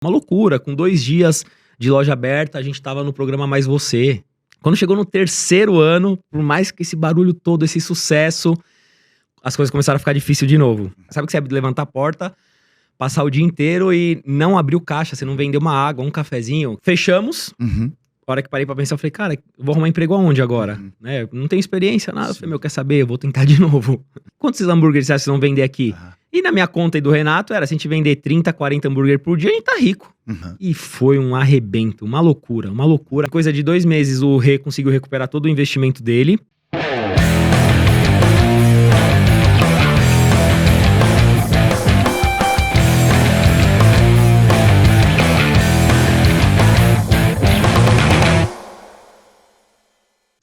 Uma loucura, com 2 dias de loja aberta, a gente tava no programa Mais Você. Quando chegou no 3º ano, por mais que esse barulho todo, esse sucesso, as coisas começaram a ficar difícil de novo. Sabe que você é levantar a porta, passar o dia inteiro e não abrir o caixa, você não vendeu uma água, um cafezinho. Fechamos. A hora que parei pra pensar, eu falei, cara, eu vou arrumar emprego aonde agora? Né? Não tenho experiência, nada. Eu falei, quer saber? Eu vou tentar de novo. Quantos hambúrgueres você acha que vocês vão vender aqui? E na minha conta e do Renato, se a gente vender 30, 40 hambúrguer por dia, a gente tá rico. E foi um arrebento, uma loucura, uma loucura. Coisa de 2 meses, o Rê conseguiu recuperar todo o investimento dele.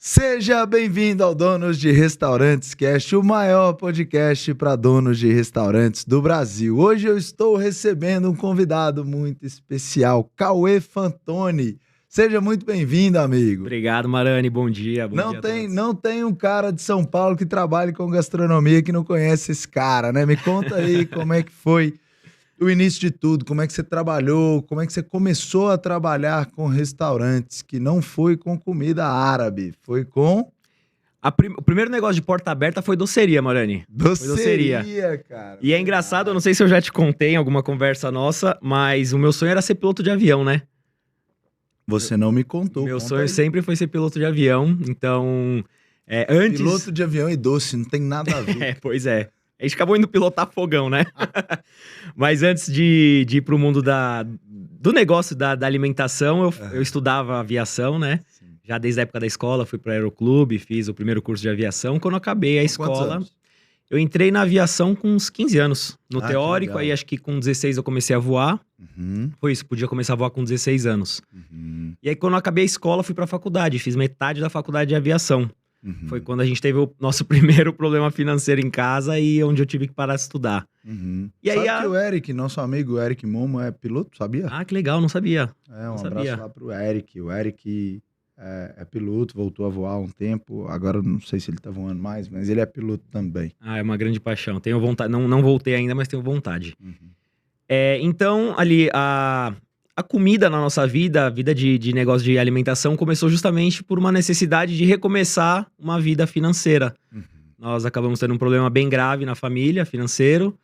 Seja bem-vindo ao Donos de Restaurantes Cast, o maior podcast para donos de restaurantes do Brasil. Hoje eu estou recebendo um convidado muito especial, Cauê Fantoni. Seja muito bem-vindo, amigo. Obrigado, Marani. Bom dia. Não tem um cara de São Paulo que trabalhe com gastronomia que não conhece esse cara, né? Me conta aí como é que foi o início de tudo, como é que você trabalhou, como é que você começou a trabalhar com restaurantes, que não foi com comida árabe, foi com... O primeiro negócio de porta aberta foi doceria, Marani. Doceria, cara. E é engraçado, eu não sei se eu já te contei em alguma conversa nossa, mas o meu sonho era ser piloto de avião, né? Você não me contou. Meu sonho sempre foi ser piloto de avião, então... antes... Piloto de avião e doce, não tem nada a ver. Pois é. A gente acabou indo pilotar fogão, né? Mas antes de ir pro mundo do negócio da alimentação, eu estudava aviação, né? Sim. Já desde a época da escola, fui pro aeroclube, fiz o primeiro curso de aviação. Quando eu acabei a escola, eu entrei na aviação com uns 15 anos. No teórico, aí acho que com 16 eu comecei a voar. Foi isso, podia começar a voar com 16 anos. E aí quando eu acabei a escola, fui pra faculdade. Fiz metade da faculdade de aviação. Foi quando a gente teve o nosso primeiro problema financeiro em casa e onde eu tive que parar de estudar. E aí, sabe que o Eric, nosso amigo Eric Momo, é piloto, sabia? Ah, que legal, não sabia. Abraço lá pro Eric. O Eric é piloto, voltou a voar há um tempo. Agora não sei se ele tá voando mais, mas ele é piloto também. Ah, é uma grande paixão. Tenho vontade, não voltei ainda, mas tenho vontade. Então, ali, a comida na nossa vida, a vida de negócio de alimentação, começou justamente por uma necessidade de recomeçar uma vida financeira. Nós acabamos tendo um problema bem grave na família, financeiro.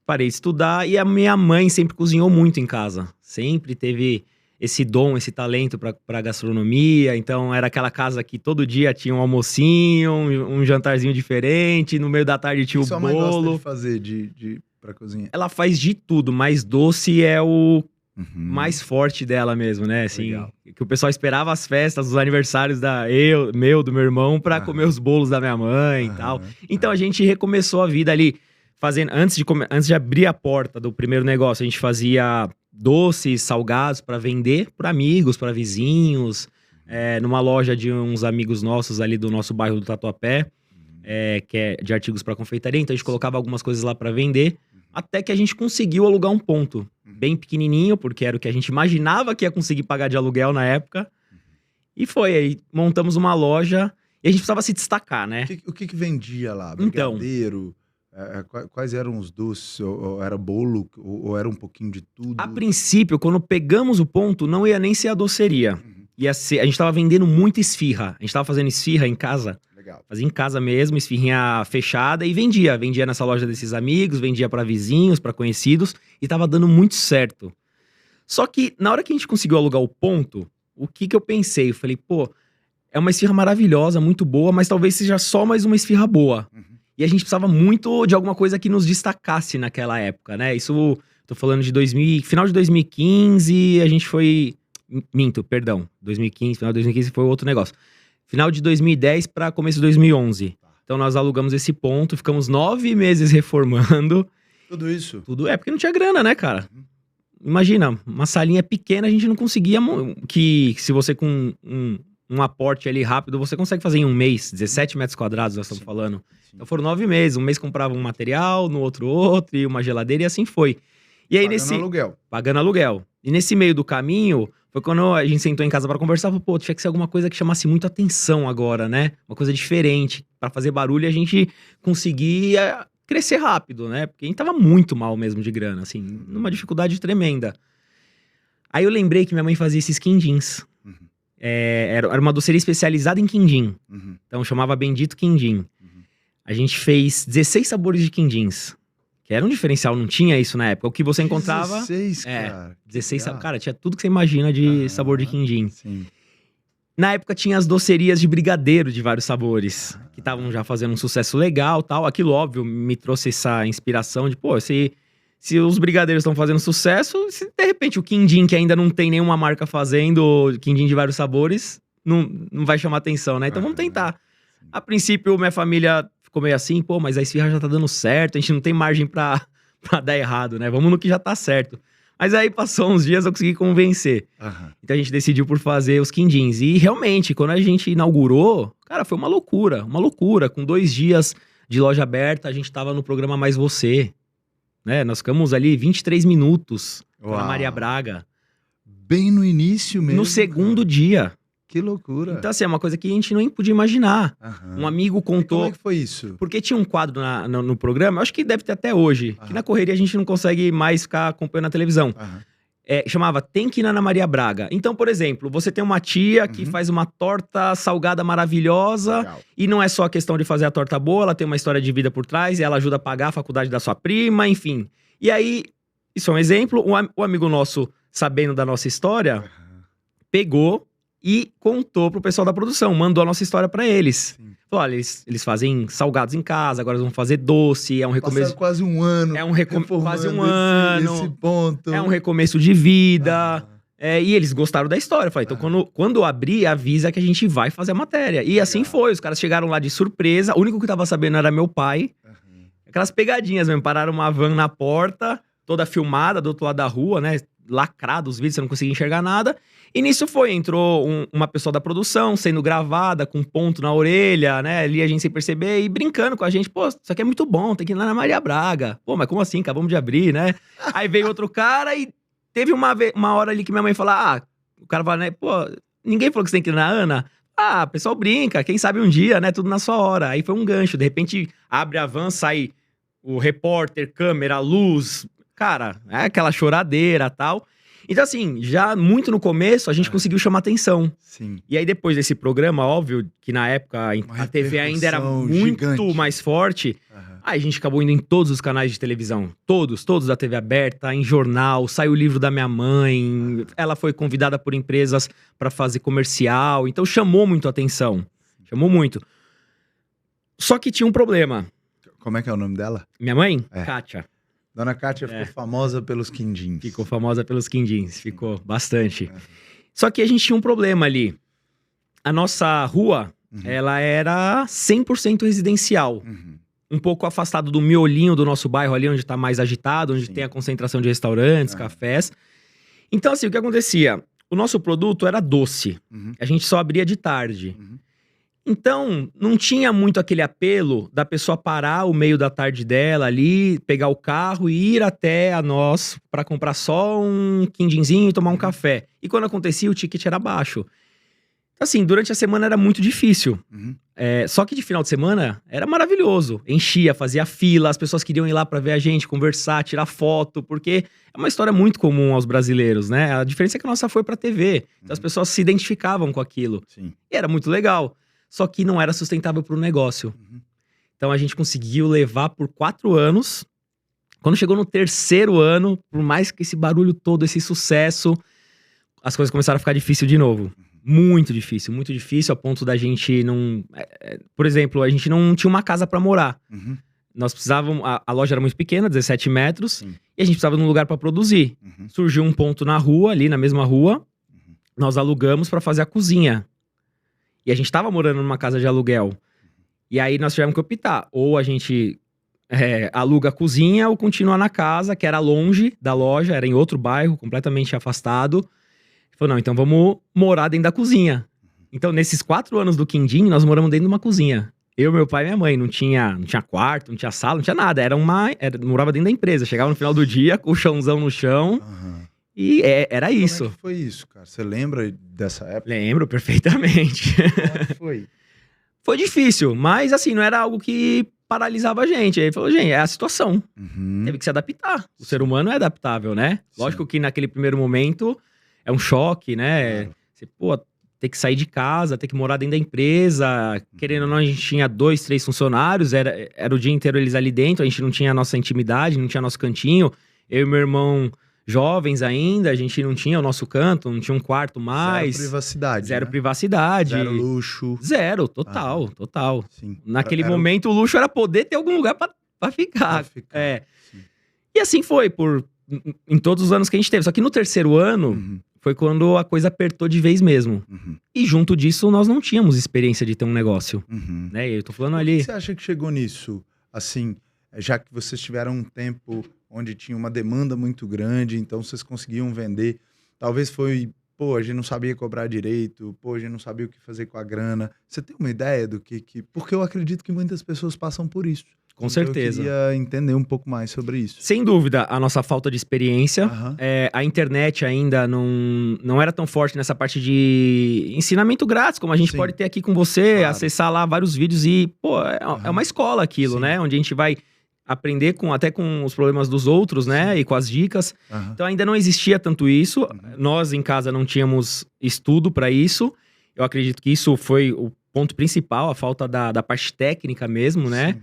Parei de estudar e a minha mãe sempre cozinhou muito em casa. Sempre teve esse dom, esse talento para gastronomia. Então era aquela casa que todo dia tinha um almocinho, um jantarzinho diferente. No meio da tarde tinha o bolo. Sua mãe gosta de fazer pra cozinha? Ela faz de tudo, mas doce é o mais forte dela mesmo, né? Assim, que o pessoal esperava as festas, os aniversários do meu irmão, pra comer os bolos da minha mãe e tal. Então a gente recomeçou a vida ali, fazendo, antes de abrir a porta do primeiro negócio, a gente fazia doces, salgados pra vender pra amigos, pra vizinhos, numa loja de uns amigos nossos ali do nosso bairro do Tatuapé, que é de artigos pra confeitaria. Então a gente colocava algumas coisas lá pra vender. Até que a gente conseguiu alugar um ponto bem pequenininho, porque era o que a gente imaginava que ia conseguir pagar de aluguel na época. E foi, aí montamos uma loja e a gente precisava se destacar, né? O que vendia lá? Brigadeiro? Quais eram os doces? Ou era bolo? Ou era um pouquinho de tudo? A princípio, quando pegamos o ponto, não ia nem ser a doceria. Ia ser, a gente tava vendendo muita esfirra. A gente tava fazendo esfirra em casa. Fazia em casa mesmo, esfirrinha fechada e vendia. Vendia nessa loja desses amigos, vendia pra vizinhos, pra conhecidos. E tava dando muito certo. Só que na hora que a gente conseguiu alugar o ponto, o que eu pensei? Eu falei, pô, é uma esfirra maravilhosa, muito boa, mas talvez seja só mais uma esfirra boa. E a gente precisava muito de alguma coisa que nos destacasse naquela época, né? Isso, tô falando de final de 2015, a gente foi... Minto, perdão. 2015, final de 2015 foi outro negócio. Final de 2010 para começo de 2011. Então nós alugamos esse ponto, ficamos 9 meses reformando. Tudo isso? Tudo porque não tinha grana, né, cara? Imagina, uma salinha pequena a gente não conseguia... Que se você com um aporte ali rápido, você consegue fazer em um mês. 17 metros quadrados nós estamos falando. Então foram 9 meses. Um mês comprava um material, no outro, e uma geladeira, e assim foi. E aí Pagando aluguel. E nesse meio do caminho... Foi quando a gente sentou em casa pra conversar, falou, pô, tinha que ser alguma coisa que chamasse muito atenção agora, né? Uma coisa diferente, pra fazer barulho e a gente conseguia crescer rápido, né? Porque a gente tava muito mal mesmo de grana, assim, numa dificuldade tremenda. Aí eu lembrei que minha mãe fazia esses quindins. Era uma doceria especializada em quindim. Então chamava Bendito Quindim. A gente fez 16 sabores de quindins. Que era um diferencial, não tinha isso na época. O que você encontrava... 16, cara. 16 sabores. Cara, tinha tudo que você imagina de sabor de quindim. Sim. Na época tinha as docerias de brigadeiro de vários sabores, que estavam já fazendo um sucesso legal e tal. Aquilo, óbvio, me trouxe essa inspiração de, pô, se os brigadeiros estão fazendo sucesso, se de repente o quindim, que ainda não tem nenhuma marca fazendo quindim de vários sabores, não vai chamar atenção, né? Então vamos tentar. A princípio, minha família ficou meio assim, pô, mas a esfirra já tá dando certo, a gente não tem margem pra dar errado, né? Vamos no que já tá certo. Mas aí passou uns dias, eu consegui convencer. Então a gente decidiu por fazer os quindins. E realmente, quando a gente inaugurou, cara, foi uma loucura. Uma loucura. Com 2 dias de loja aberta, a gente tava no programa Mais Você. Né? Nós ficamos ali 23 minutos na Maria Braga. Bem no início mesmo. No segundo dia. Que loucura. Então assim, é uma coisa que a gente nem podia imaginar. Um amigo contou... E como é que foi isso? Porque tinha um quadro no programa, eu acho que deve ter até hoje, que na correria a gente não consegue mais ficar acompanhando a televisão. Chamava Tem que ir na Ana Maria Braga. Então, por exemplo, você tem uma tia que faz uma torta salgada maravilhosa. Legal. E não é só a questão de fazer a torta boa, ela tem uma história de vida por trás, e ela ajuda a pagar a faculdade da sua prima, enfim. E aí, isso é um exemplo, o amigo nosso, sabendo da nossa história, pegou e contou pro pessoal da produção, mandou a nossa história pra eles. Sim. Falou, olha, eles fazem salgados em casa, agora eles vão fazer doce, é um recomeço... Passaram quase um ano. Quase um ano. Esse ponto. É um recomeço de vida. E eles gostaram da história. Eu falei, então quando abrir, avisa que a gente vai fazer a matéria. E assim foi, os caras chegaram lá de surpresa, o único que tava sabendo era meu pai. Aquelas pegadinhas mesmo, pararam uma van na porta, toda filmada do outro lado da rua, né? Lacrado os vídeos, você não conseguia enxergar nada. E nisso entrou uma pessoa da produção, sendo gravada, com um ponto na orelha, né? Ali a gente sem perceber e brincando com a gente. Pô, isso aqui é muito bom, tem que ir lá na Maria Braga. Pô, mas como assim? Acabamos de abrir, né? Aí veio outro cara e teve uma hora ali que minha mãe falou, o cara fala, né? Pô, ninguém falou que você tem que ir na Ana? O pessoal brinca, quem sabe um dia, né? Tudo na sua hora. Aí foi um gancho, de repente abre a van, sai o repórter, câmera, luz. Cara, é aquela choradeira e tal. Então, assim, já muito no começo, a gente conseguiu chamar atenção. Sim. E aí, depois desse programa, óbvio, que na época a TV ainda era muito mais forte, aí a gente acabou indo em todos os canais de televisão. Todos da TV aberta, em jornal, saiu o livro da minha mãe, ela foi convidada por empresas para fazer comercial, então chamou muito a atenção. Chamou muito. Só que tinha um problema. Como é que é o nome dela? Minha mãe? Kátia. Dona Kátia ficou famosa pelos quindins. Ficou famosa pelos quindins, ficou bastante. Só que a gente tinha um problema ali. A nossa rua, ela era 100% residencial. Um pouco afastado do miolinho do nosso bairro ali, onde tá mais agitado, onde tem a concentração de restaurantes, cafés. Então, assim, o que acontecia? O nosso produto era doce. A gente só abria de tarde. Então, não tinha muito aquele apelo da pessoa parar o meio da tarde dela ali, pegar o carro e ir até a nós para comprar só um quindinzinho e tomar um café. E quando acontecia, o ticket era baixo. Assim, durante a semana era muito difícil. Só que de final de semana era maravilhoso. Enchia, fazia fila, as pessoas queriam ir lá para ver a gente, conversar, tirar foto, porque é uma história muito comum aos brasileiros, né? A diferença é que a nossa foi pra TV. Então as pessoas se identificavam com aquilo. Sim. E era muito legal. Só que não era sustentável para o negócio. Então a gente conseguiu levar por 4 anos. Quando chegou no 3º ano, por mais que esse barulho todo, esse sucesso, as coisas começaram a ficar difícil de novo. Muito difícil, a ponto da gente não... Por exemplo, a gente não tinha uma casa para morar. Nós precisávamos... A loja era muito pequena, 17 metros, e a gente precisava de um lugar para produzir. Surgiu um ponto na rua, ali na mesma rua, nós alugamos para fazer a cozinha. E a gente tava morando numa casa de aluguel. E aí nós tivemos que optar. Ou a gente aluga a cozinha ou continua na casa, que era longe da loja, era em outro bairro, completamente afastado. Falou, não, então vamos morar dentro da cozinha. Então, nesses 4 anos do quindim, nós moramos dentro de uma cozinha. Eu, meu pai e minha mãe. Não tinha quarto, não tinha sala, não tinha nada. Morava dentro da empresa. Chegava no final do dia, com o chãozão no chão. E era isso. Como é que foi isso, cara? Você lembra dessa época? Lembro perfeitamente. Como é que foi? Foi difícil, mas assim, não era algo que paralisava a gente. Aí ele falou, gente, é a situação. Uhum. Teve que se adaptar. O ser humano é adaptável, né? Lógico que naquele primeiro momento é um choque, né? Claro. Você, ter que sair de casa, ter que morar dentro da empresa. Querendo ou não, a gente tinha 2, 3 funcionários, era o dia inteiro eles ali dentro, a gente não tinha a nossa intimidade, não tinha nosso cantinho. Eu e meu irmão, jovens ainda, a gente não tinha o nosso canto, não tinha um quarto mais. Zero privacidade. Zero né? privacidade. Zero luxo. Zero, total, total. Sim. Naquele momento, o luxo era poder ter algum lugar pra ficar. É. Sim. E assim foi, em todos os anos que a gente teve. Só que no terceiro ano, Uhum. foi quando a coisa apertou de vez mesmo. Uhum. E junto disso, nós não tínhamos experiência de ter um negócio. Uhum. Né? Eu tô falando Por ali... que você acha que chegou nisso? Assim, já que vocês tiveram um tempo onde tinha uma demanda muito grande, então vocês conseguiam vender. Talvez foi, a gente não sabia cobrar direito, a gente não sabia o que fazer com a grana. Você tem uma ideia do que... Porque eu acredito que muitas pessoas passam por isso. Com então certeza. Eu queria entender um pouco mais sobre isso. Sem dúvida, a nossa falta de experiência. Aham. A internet ainda não era tão forte nessa parte de ensinamento grátis, como a gente Sim. pode ter aqui com você, Claro. acessar lá vários vídeos e, é uma escola aquilo, Sim. né? Onde a gente vai aprender até com os problemas dos outros, né? E com as dicas. Aham. Então ainda não existia tanto isso. Nós em casa não tínhamos estudo para isso. Eu acredito que isso foi o ponto principal, a falta da parte técnica mesmo, né? Sim.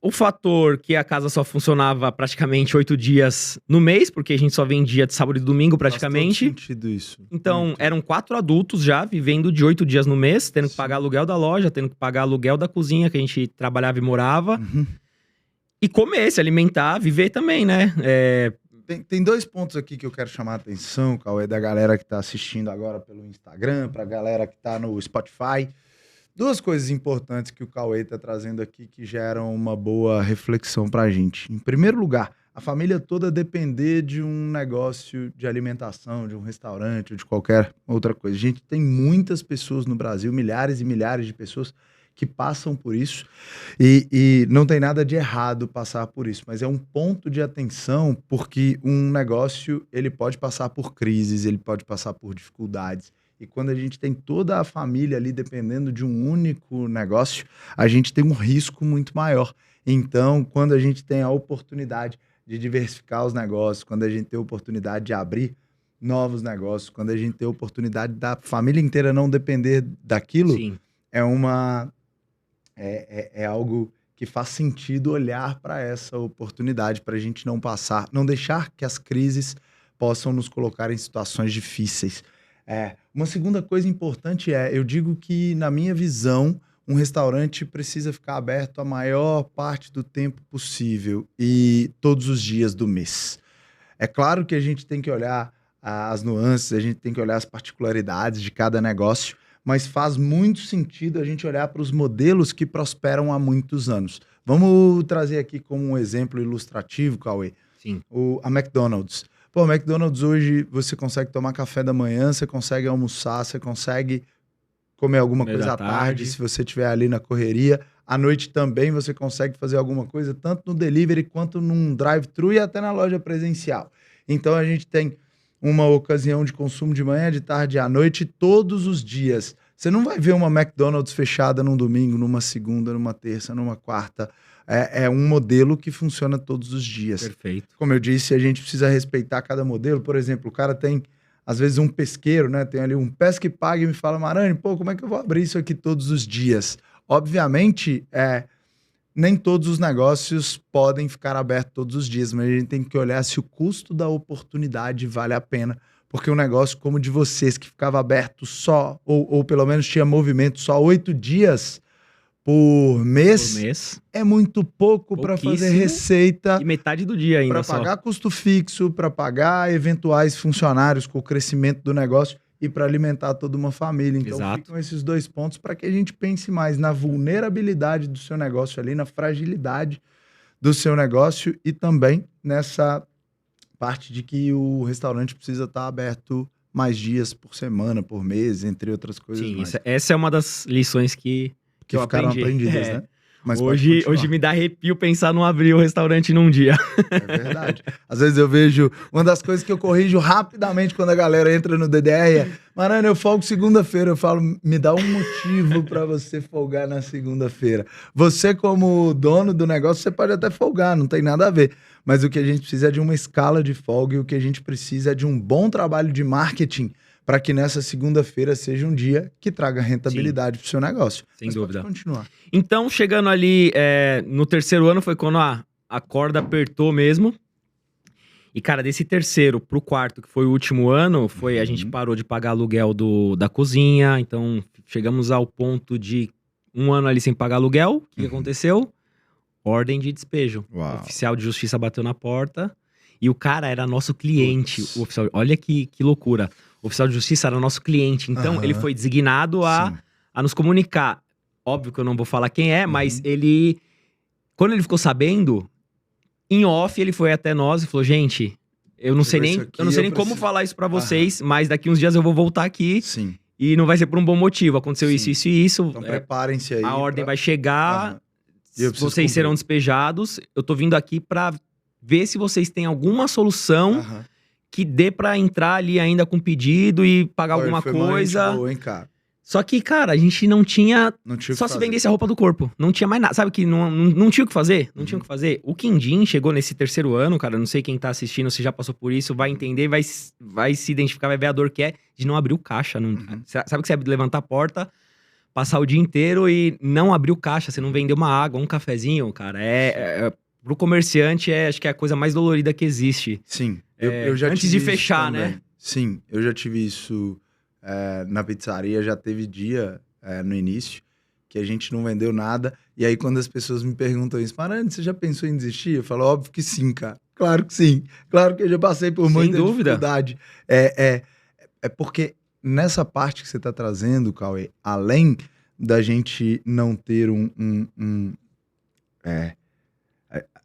O fator que a casa só funcionava praticamente 8 dias no mês, porque a gente só vendia de sábado e domingo praticamente. Faz todo sentido isso. Então, Muito. eram 4 adultos já, vivendo de 8 dias no mês, tendo que Sim. pagar aluguel da loja, tendo que pagar aluguel da cozinha que a gente trabalhava e morava. Uhum. E comer, se alimentar, viver também, né? Tem 2 pontos aqui que eu quero chamar a atenção, Cauê, da galera que tá assistindo agora pelo Instagram, pra galera que tá no Spotify. 2 coisas importantes que o Cauê tá trazendo aqui que geram uma boa reflexão pra gente. Em primeiro lugar, a família toda depender de um negócio de alimentação, de um restaurante ou de qualquer outra coisa. A gente tem muitas pessoas no Brasil, milhares e milhares de pessoas que passam por isso e não tem nada de errado passar por isso, mas é um ponto de atenção porque um negócio ele pode passar por crises, ele pode passar por dificuldades. E quando a gente tem toda a família ali dependendo de um único negócio, a gente tem um risco muito maior. Então, quando a gente tem a oportunidade de diversificar os negócios, quando a gente tem a oportunidade de abrir novos negócios, quando a gente tem a oportunidade da família inteira não depender daquilo, Sim. é algo que faz sentido olhar para essa oportunidade, para a gente não deixar que as crises possam nos colocar em situações difíceis. Uma segunda coisa importante eu digo que, na minha visão, um restaurante precisa ficar aberto a maior parte do tempo possível e todos os dias do mês. É claro que a gente tem que olhar as nuances, a gente tem que olhar as particularidades de cada negócio, mas faz muito sentido a gente olhar para os modelos que prosperam há muitos anos. Vamos trazer aqui como um exemplo ilustrativo, Cauê, Sim. a McDonald's. Pô, o McDonald's hoje você consegue tomar café da manhã, você consegue almoçar, você consegue comer alguma Meio coisa da à tarde, tarde. se você estiver ali na correria. À noite também você consegue fazer alguma coisa, tanto no delivery quanto num drive-thru e até na loja presencial. Então a gente tem uma ocasião de consumo de manhã, de tarde e à noite, todos os dias. Você não vai ver uma McDonald's fechada num domingo, numa segunda, numa terça, numa quarta. É um modelo que funciona todos os dias. Perfeito. Como eu disse, a gente precisa respeitar cada modelo. Por exemplo, o cara tem, às vezes, um pesqueiro, né? Tem ali um pesca e paga e me fala, Marani, como é que eu vou abrir isso aqui todos os dias? Obviamente, nem todos os negócios podem ficar abertos todos os dias, mas a gente tem que olhar se o custo da oportunidade vale a pena. Porque um negócio como o de vocês, que ficava aberto só, ou pelo menos tinha movimento só 8 dias por mês, é muito pouco para fazer receita. E metade do dia ainda para pagar custo fixo, para pagar eventuais funcionários com o crescimento do negócio e para alimentar toda uma família. Então ficam esses 2 pontos para que a gente pense mais na vulnerabilidade do seu negócio ali, na fragilidade do seu negócio e também nessa parte de que o restaurante precisa estar aberto mais dias por semana, por mês, entre outras coisas. Sim, mais. Essa é uma das lições que eu ficaram aprendi. aprendidas, né? Mas pode continuar. Hoje me dá arrepio pensar não abrir o restaurante num dia. É verdade. Às vezes eu vejo... Uma das coisas que eu corrijo rapidamente quando a galera entra no DDR é: Marani, eu folgo segunda-feira. Eu falo, me dá um motivo pra você folgar na segunda-feira. Você, como dono do negócio, você pode até folgar, não tem nada a ver. Mas o que a gente precisa é de uma escala de folga e o que a gente precisa é de um bom trabalho de marketing para que nessa segunda-feira seja um dia que traga rentabilidade para o seu negócio. Sem dúvida. Pode continuar. Então, chegando ali no terceiro ano, foi quando a corda apertou mesmo. E, cara, desse terceiro pro quarto, que foi o último ano, a gente parou de pagar aluguel da cozinha. Então, chegamos ao ponto de um ano ali sem pagar aluguel. O que aconteceu? Ordem de despejo. Uau. O oficial de justiça bateu na porta. E o cara era nosso cliente. O oficial, olha que loucura. O oficial de justiça era nosso cliente. Então, ele foi designado a nos comunicar. Óbvio que eu não vou falar quem é, mas ele... Quando ele ficou sabendo, em off, ele foi até nós e falou: gente, eu não sei nem como falar isso pra vocês, mas daqui uns dias eu vou voltar aqui. Sim. E não vai ser por um bom motivo. Aconteceu isso, isso e isso. Então preparem-se aí. A ordem vai chegar, vocês serão despejados. Eu tô vindo aqui pra ver se vocês têm alguma solução que dê pra entrar ali ainda com pedido e pagar alguma coisa. Boa, hein, cara? Só que, cara, a gente não tinha só se fazer. vendesse a roupa do corpo. Não tinha mais nada. Sabe que não tinha o que fazer? Não tinha o que fazer. O Quindim chegou nesse terceiro ano, cara. Não sei quem tá assistindo, se já passou por isso, vai entender, vai se identificar, vai ver a dor que é de não abrir o caixa. Sabe que você levantar a porta, passar o dia inteiro e não abrir o caixa. Você não vender uma água, um cafezinho, cara. Pro comerciante, acho que é a coisa mais dolorida que existe. Sim. Eu já antes de fechar, né? Sim, eu já tive isso na pizzaria. Já teve dia no início que a gente não vendeu nada. E aí, quando as pessoas me perguntam isso: Marani, você já pensou em desistir? Eu falo: óbvio que sim, cara. Claro que sim. Claro que eu já passei por muita dificuldade. É porque nessa parte que você tá trazendo, Cauê, além da gente não ter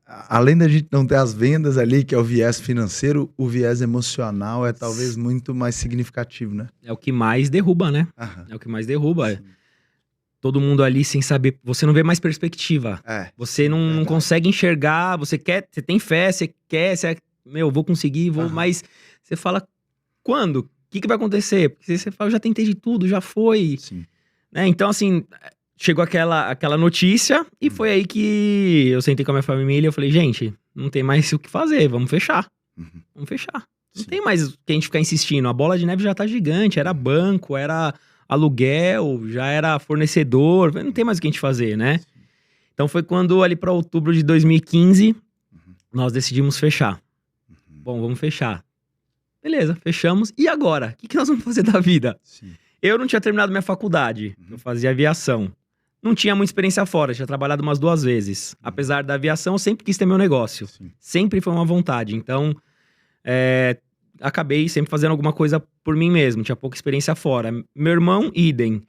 além da gente não ter as vendas ali, que é o viés financeiro, o viés emocional é talvez muito mais significativo, né? É o que mais derruba, né? É o que mais derruba. Todo mundo ali sem saber, você não vê mais perspectiva. Você não consegue enxergar, você tem fé, vou conseguir, mas você fala, quando? O que vai acontecer? Porque você fala, eu já tentei de tudo, já foi. Sim. Né? Então, assim, chegou aquela notícia e foi aí que eu sentei com a minha família e eu falei: gente, não tem mais o que fazer, vamos fechar. Vamos fechar. Não tem mais que a gente ficar insistindo. A bola de neve já tá gigante, era banco, era aluguel, já era fornecedor, não tem mais o que a gente fazer, né? Então foi quando, ali para outubro de 2015, nós decidimos fechar. Bom, vamos fechar. Beleza, fechamos. E agora? O que nós vamos fazer da vida? Eu não tinha terminado minha faculdade, eu fazia aviação. Não tinha muita experiência fora, tinha trabalhado umas 2 vezes. Apesar da aviação, eu sempre quis ter meu negócio. Sempre foi uma vontade. Então, acabei sempre fazendo alguma coisa por mim mesmo. Tinha pouca experiência fora. Meu irmão, idem.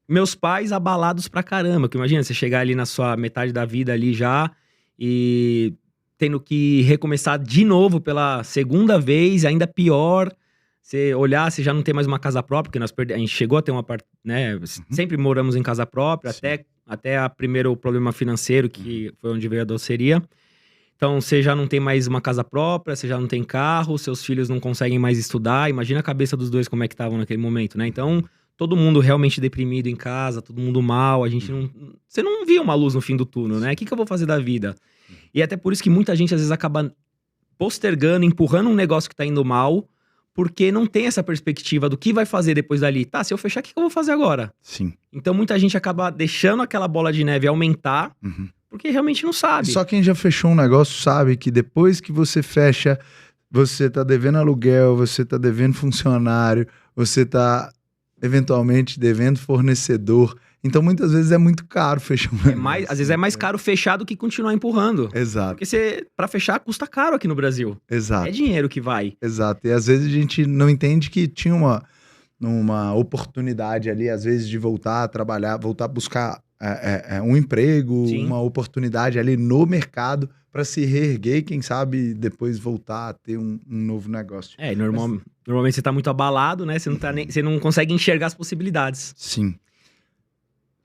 Meus pais abalados pra caramba. Porque imagina, você chegar ali na sua metade da vida ali já e tendo que recomeçar de novo pela segunda vez, ainda pior. Você olhar, você já não tem mais uma casa própria, porque a gente chegou a ter né? Sempre moramos em casa própria, até primeiro o problema financeiro, que foi onde veio a doceria. Então, você já não tem mais uma casa própria, você já não tem carro, seus filhos não conseguem mais estudar. Imagina a cabeça dos dois como é que estavam naquele momento, né? Então, todo mundo realmente deprimido em casa, todo mundo mal, você não via uma luz no fim do túnel, né? O que eu vou fazer da vida? E até por isso que muita gente às vezes acaba postergando, empurrando um negócio que tá indo mal, porque não tem essa perspectiva do que vai fazer depois dali. Tá, se eu fechar, o que eu vou fazer agora? Sim. Então muita gente acaba deixando aquela bola de neve aumentar, porque realmente não sabe. Só quem já fechou um negócio sabe que depois que você fecha, você tá devendo aluguel, você tá devendo funcionário, você tá eventualmente devendo fornecedor. Então, muitas vezes é muito caro fechar um negócio. Às vezes é mais caro fechar do que continuar empurrando. Exato. Porque pra fechar custa caro aqui no Brasil. Exato. É dinheiro que vai. Exato. E às vezes a gente não entende que tinha uma oportunidade ali, às vezes, de voltar a trabalhar, voltar a buscar um emprego, uma oportunidade ali no mercado para se reerguer e, quem sabe, depois voltar a ter um novo negócio. Normalmente você tá muito abalado, né? Você não consegue enxergar as possibilidades. Sim.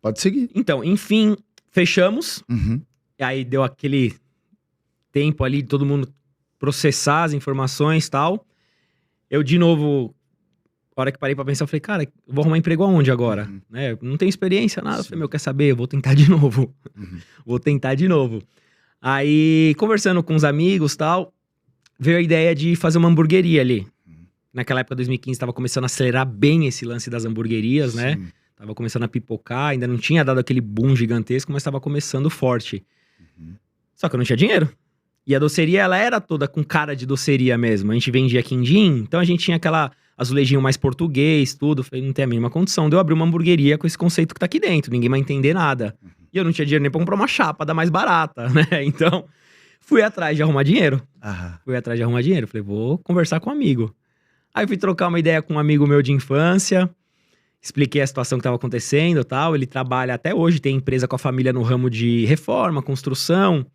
Pode seguir. Então, enfim, Fechamos. Uhum. E aí deu aquele tempo ali de todo mundo processar as informações e tal. Eu, de novo, a hora que parei pra pensar, eu falei, cara, eu vou arrumar emprego aonde agora? Uhum. Né? Eu não tenho experiência, nada. Eu Sim. falei, meu, quer saber? Eu vou tentar de novo. Uhum. Vou tentar de novo. Aí, conversando com os amigos e tal, veio a ideia de fazer uma hamburgueria ali. Naquela época, 2015, tava começando a acelerar bem esse lance das hamburguerias, né? Sim. Tava começando a pipocar, ainda não tinha dado aquele boom gigantesco, mas tava começando forte. Uhum. Só que eu não tinha dinheiro. E a doceria, ela era toda com cara de doceria mesmo. A gente vendia quindim, então a gente tinha aquela azulejinho mais português, tudo. Falei, não tem a mínima condição de eu abrir uma hamburgueria com esse conceito que tá aqui dentro. Ninguém vai entender nada. E eu não tinha dinheiro nem pra comprar uma chapa da mais barata, né? Então, fui atrás de arrumar dinheiro. Falei, vou conversar com um amigo. Aí fui trocar uma ideia com um amigo meu de infância. Expliquei a situação que estava acontecendo e tal. Ele trabalha até hoje, tem empresa com a família no ramo de reforma, construção.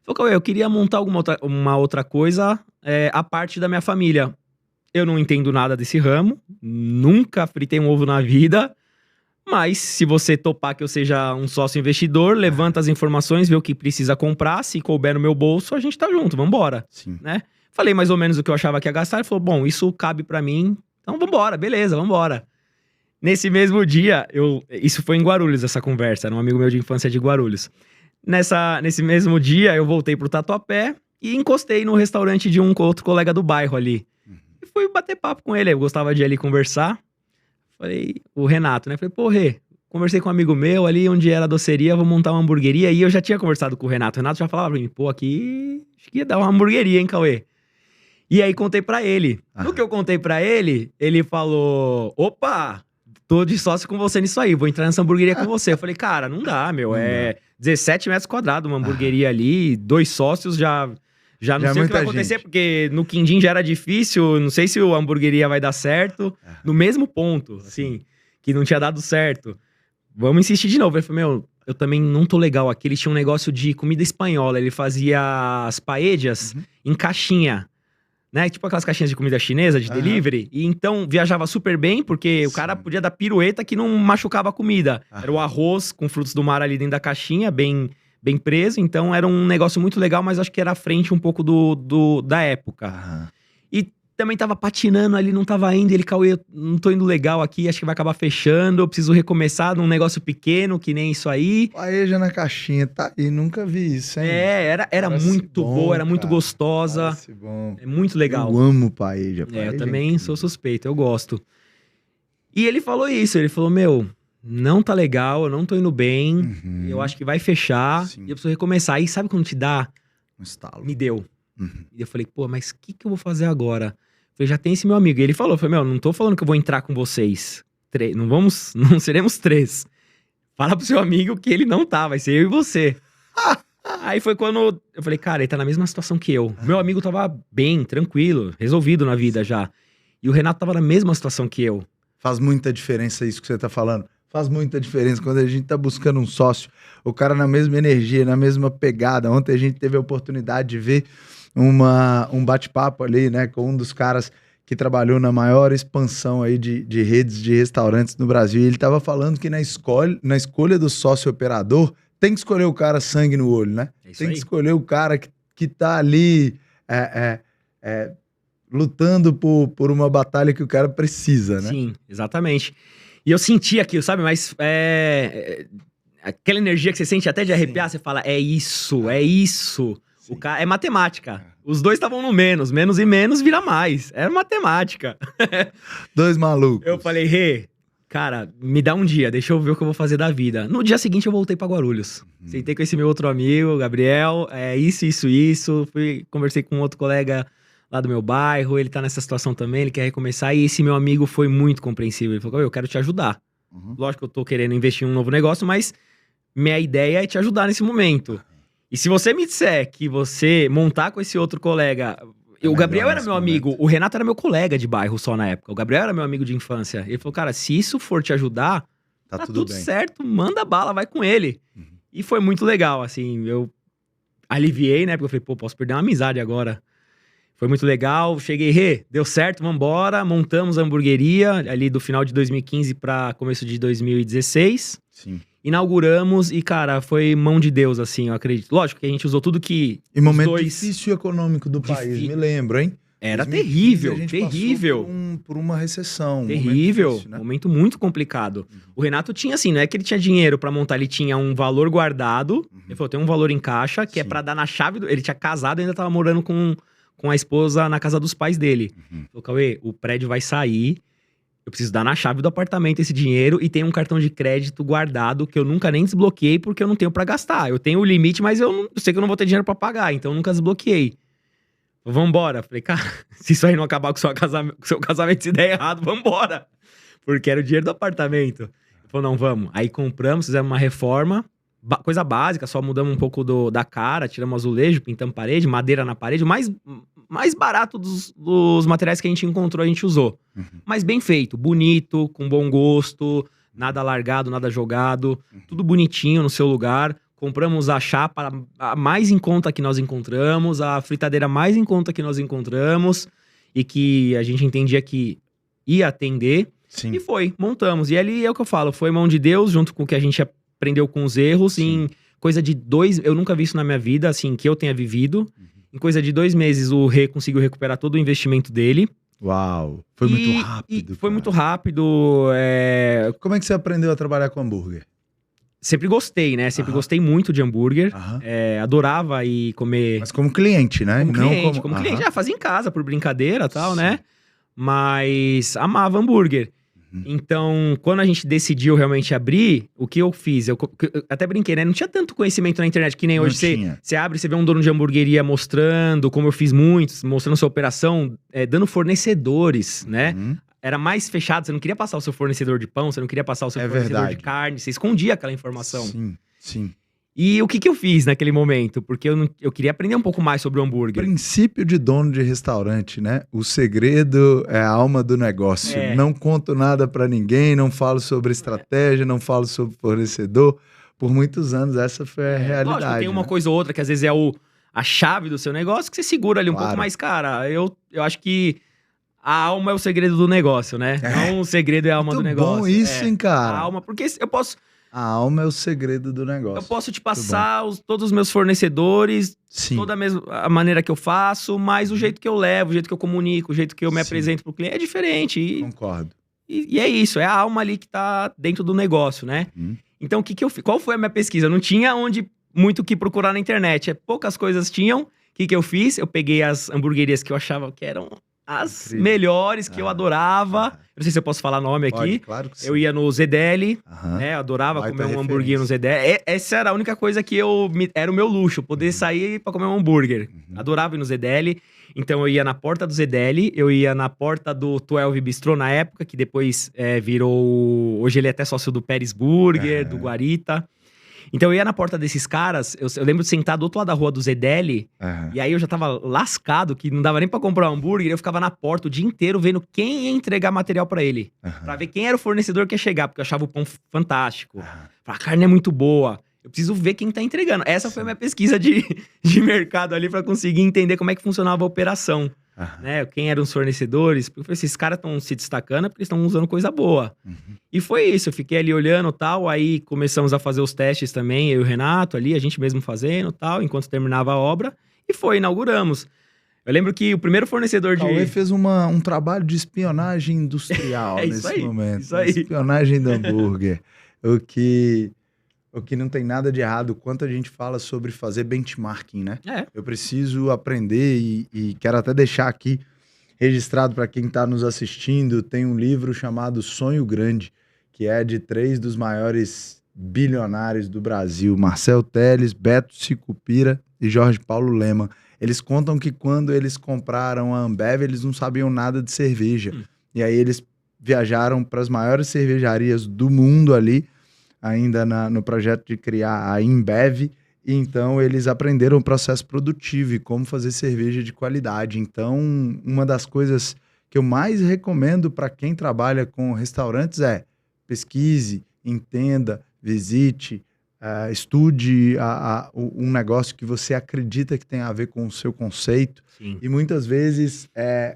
Falei, Cauê, eu queria montar uma outra coisa a parte da minha família. Eu não entendo nada desse ramo, nunca fritei um ovo na vida, mas se você topar que eu seja um sócio investidor, levanta as informações, vê o que precisa comprar, se couber no meu bolso, a gente tá junto, vambora. Sim. Né? Falei mais ou menos o que eu achava que ia gastar, ele falou, bom, isso cabe pra mim, então vambora, beleza, vambora. Nesse mesmo dia, isso foi em Guarulhos, essa conversa, era um amigo meu de infância de Guarulhos. Nesse mesmo dia, eu voltei pro Tatuapé e encostei no restaurante de um outro colega do bairro ali. E fui bater papo com ele, eu gostava de ir ali conversar. Falei, o Renato, né? Falei, pô, Rê, conversei com um amigo meu ali, onde era a doceria, vou montar uma hamburgueria. E eu já tinha conversado com o Renato. O Renato já falava pra mim, pô, aqui acho que ia dar uma hamburgueria, hein, Cauê? E aí contei pra ele. No que eu contei pra ele, ele falou, opa, tô de sócio com você nisso aí, vou entrar nessa hamburgueria com você. Eu falei, cara, não dá, meu, Não é 17 metros quadrados uma hamburgueria ali, 2 sócios já não Já sei o que vai muita acontecer, gente. porque no quindim já era difícil, não sei se a hamburgueria vai dar certo, no mesmo ponto, assim, que não tinha dado certo. Vamos insistir de novo. Ele falou, meu, eu também não tô legal aqui, ele tinha um negócio de comida espanhola, ele fazia as paellas em caixinha. Né? Tipo aquelas caixinhas de comida chinesa, de delivery. E então viajava super bem, porque o cara podia dar pirueta que não machucava a comida. Era o arroz com frutos do mar ali dentro da caixinha, bem preso. Então era um negócio muito legal, mas acho que era à frente um pouco da época. E também tava patinando ali, não tava indo. Ele, Cauê, não tô indo legal aqui, acho que vai acabar fechando. Eu preciso recomeçar num negócio pequeno, que nem isso aí. Paeja na caixinha, tá aí, nunca vi isso, hein? Era Parece muito bom, boa, era muito cara. gostosa. Parece bom. É muito legal. Eu amo paeja. Eu Paeja também incrível. sou suspeito, eu gosto. E ele falou isso, ele falou, meu, não tá legal, eu não tô indo bem, eu acho que vai fechar, Sim. e eu preciso recomeçar. Aí sabe quando te dá? Um estalo. Me deu. E eu falei, pô, mas o que eu vou fazer agora? Eu falei, já tem esse meu amigo. E ele falou, meu, não tô falando que eu vou entrar com vocês. Não seremos 3. Fala pro seu amigo que ele não tá, vai ser eu e você. Aí foi quando eu falei, cara, ele tá na mesma situação que eu. Meu amigo tava bem, tranquilo, resolvido na vida já. E o Renato tava na mesma situação que eu. Faz muita diferença isso que você tá falando. Faz muita diferença quando a gente tá buscando um sócio, o cara na mesma energia, na mesma pegada. Ontem a gente teve a oportunidade de ver um bate-papo ali, né, com um dos caras que trabalhou na maior expansão aí de redes de restaurantes no Brasil. E ele tava falando que na escolha do sócio operador, tem que escolher o cara sangue no olho, né? É isso Tem aí. que escolher o cara que tá ali lutando por uma batalha que o cara precisa, né? Sim, exatamente. E eu senti aquilo, sabe? Mas aquela energia que você sente até de arrepiar, você fala, é isso, é isso. O cara, é matemática. Os dois estavam no menos e menos vira mais. Era matemática. Dois malucos. Eu falei, Rê, cara, me dá um dia, deixa eu ver o que eu vou fazer da vida. No dia seguinte eu voltei pra Guarulhos. Sentei com esse meu outro amigo, Gabriel, isso. Conversei com outro colega lá do meu bairro, ele tá nessa situação também, ele quer recomeçar. E esse meu amigo foi muito compreensível. Ele falou, eu quero te ajudar. Lógico que eu tô querendo investir em um novo negócio, mas minha ideia é te ajudar nesse momento. E se você me disser que você montar com esse outro colega... O Gabriel era meu amigo, o Renato era meu colega de bairro só na época. O Gabriel era meu amigo de infância. Ele falou, cara, se isso for te ajudar, tá tudo bem. certo, manda bala, vai com ele. E foi muito legal, assim, eu aliviei, né? Porque eu falei, pô, posso perder uma amizade agora. Foi muito legal, cheguei, deu certo, vambora. Montamos a hamburgueria ali do final de 2015 pra começo de 2016. Sim. inauguramos e, cara, foi mão de Deus, assim, eu acredito. Lógico que a gente usou tudo que E momento difícil econômico do país, me lembro, hein? Era 2015, terrível, a gente terrível. passou por uma recessão. Terrível, Momento difícil, né? momento muito complicado. O Renato tinha assim, não é que ele tinha dinheiro pra montar, ele tinha um valor guardado. Ele falou, tem um valor em caixa, que é Sim. pra dar na chave do... Ele tinha casado e ainda tava morando com a esposa na casa dos pais dele. Ele falou, Cauê, o prédio vai sair, eu preciso dar na chave do apartamento esse dinheiro e tem um cartão de crédito guardado que eu nunca nem desbloqueei porque eu não tenho pra gastar. Eu tenho o limite, mas eu sei que eu não vou ter dinheiro pra pagar, então eu nunca desbloqueei. Vambora. Falei, cara, se isso aí não acabar com o seu casamento, se der errado, vambora. Porque era o dinheiro do apartamento. Ele falou, não, vamos. Aí compramos, fizemos uma reforma, coisa básica, só mudamos um pouco da cara, tiramos azulejo, pintamos parede, madeira na parede, o mais barato dos materiais que a gente encontrou, a gente usou. Mas bem feito, bonito, com bom gosto, nada largado, nada jogado, tudo bonitinho no seu lugar. Compramos a chapa a mais em conta que nós encontramos, a fritadeira mais em conta que nós encontramos e que a gente entendia que ia atender. Sim. E foi, montamos. E ali é o que eu falo, foi mão de Deus, junto com o que a gente aprendeu com os erros. Sim. Em coisa de 2... Eu nunca vi isso na minha vida, assim, que eu tenha vivido. Em coisa de 2 meses, o Rê conseguiu recuperar todo o investimento dele. Uau, foi muito rápido. Foi muito rápido. Como é que você aprendeu a trabalhar com hambúrguer? Sempre gostei, né? Sempre gostei muito de hambúrguer. Adorava ir comer... Mas como cliente, né? Como cliente. Já fazia em casa, por brincadeira e tal, né? Mas amava hambúrguer. Então, quando a gente decidiu realmente abrir, o que eu fiz? Eu até brinquei, né? Não tinha tanto conhecimento na internet que nem hoje. Você abre, você vê um dono de hamburgueria mostrando, como eu fiz muitos, mostrando sua operação, dando fornecedores, né? Era mais fechado, você não queria passar o seu fornecedor de pão, você não queria passar o seu fornecedor de carne, você escondia aquela informação. Sim, sim. E o que eu fiz naquele momento? Porque eu queria aprender um pouco mais sobre o hambúrguer. Princípio de dono de restaurante, né? O segredo é a alma do negócio. Não conto nada pra ninguém, não falo sobre estratégia, não falo sobre fornecedor. Por muitos anos essa foi a realidade. Lógico, tem uma coisa ou outra que às vezes é a chave do seu negócio que você segura ali um pouco mais. Cara, eu acho que a alma é o segredo do negócio, né? Não o segredo é a alma do negócio. Bom isso, hein, cara? A alma, porque eu posso... A alma é o segredo do negócio. Eu posso te passar todos os meus fornedores, toda a maneira que eu faço, mas o jeito que eu levo, o jeito que eu comunico, o jeito que eu me apresento pro cliente é diferente. Concordo. E é isso, é a alma ali que tá dentro do negócio, né? Então, o que eu fiz? Qual foi a minha pesquisa? Eu não tinha muito o que procurar na internet. Poucas coisas tinham. O que eu fiz? Eu peguei as hamburguerias que eu achava que eram as melhores, que eu adorava. Eu não sei se eu posso falar nome aqui. Pode, claro que sim. Eu ia no Zedeli, né? Adorava comer um hambúrguer no Zedeli. Essa era a única coisa que era o meu luxo, poder sair pra comer um hambúrguer. Adorava ir no Zedeli. Então eu ia na porta do Zedeli, eu ia na porta do 12 Bistrô na época, que depois virou... Hoje ele é até sócio do Pérez Burger, do Guarita. Então eu ia na porta desses caras, eu lembro de sentar do outro lado da rua do Zedeli, e aí eu já tava lascado, que não dava nem pra comprar um hambúrguer, eu ficava na porta o dia inteiro vendo quem ia entregar material pra ele. Pra ver quem era o fornecedor que ia chegar, porque eu achava o pão fantástico. A carne é muito boa, eu preciso ver quem tá entregando. Essa foi a minha pesquisa de mercado ali pra conseguir entender como é que funcionava a operação. Né? Quem eram os fornecedores, porque eu falei, esses caras estão se destacando porque eles estão usando coisa boa. E foi isso, eu fiquei ali olhando e tal, aí começamos a fazer os testes também, eu e o Renato ali, a gente mesmo fazendo e tal, enquanto terminava a obra, e inauguramos. Eu lembro que o primeiro fornecedor de... Cauê fez um trabalho de espionagem industrial nesse momento. Isso aí. Espionagem do hambúrguer. O que não tem nada de errado, quanto a gente fala sobre fazer benchmarking, né? Eu preciso aprender e quero até deixar aqui registrado para quem está nos assistindo, tem um livro chamado Sonho Grande, que é de 3 dos maiores bilionários do Brasil, Marcel Telles, Beto Sicupira e Jorge Paulo Lemann. Eles contam que quando eles compraram a Ambev, eles não sabiam nada de cerveja. E aí eles viajaram para as maiores cervejarias do mundo ali, ainda no projeto de criar a InBev, e então eles aprenderam o processo produtivo e como fazer cerveja de qualidade. Então, uma das coisas que eu mais recomendo para quem trabalha com restaurantes é pesquise, entenda, visite, estude um negócio que você acredita que tem a ver com o seu conceito. E muitas vezes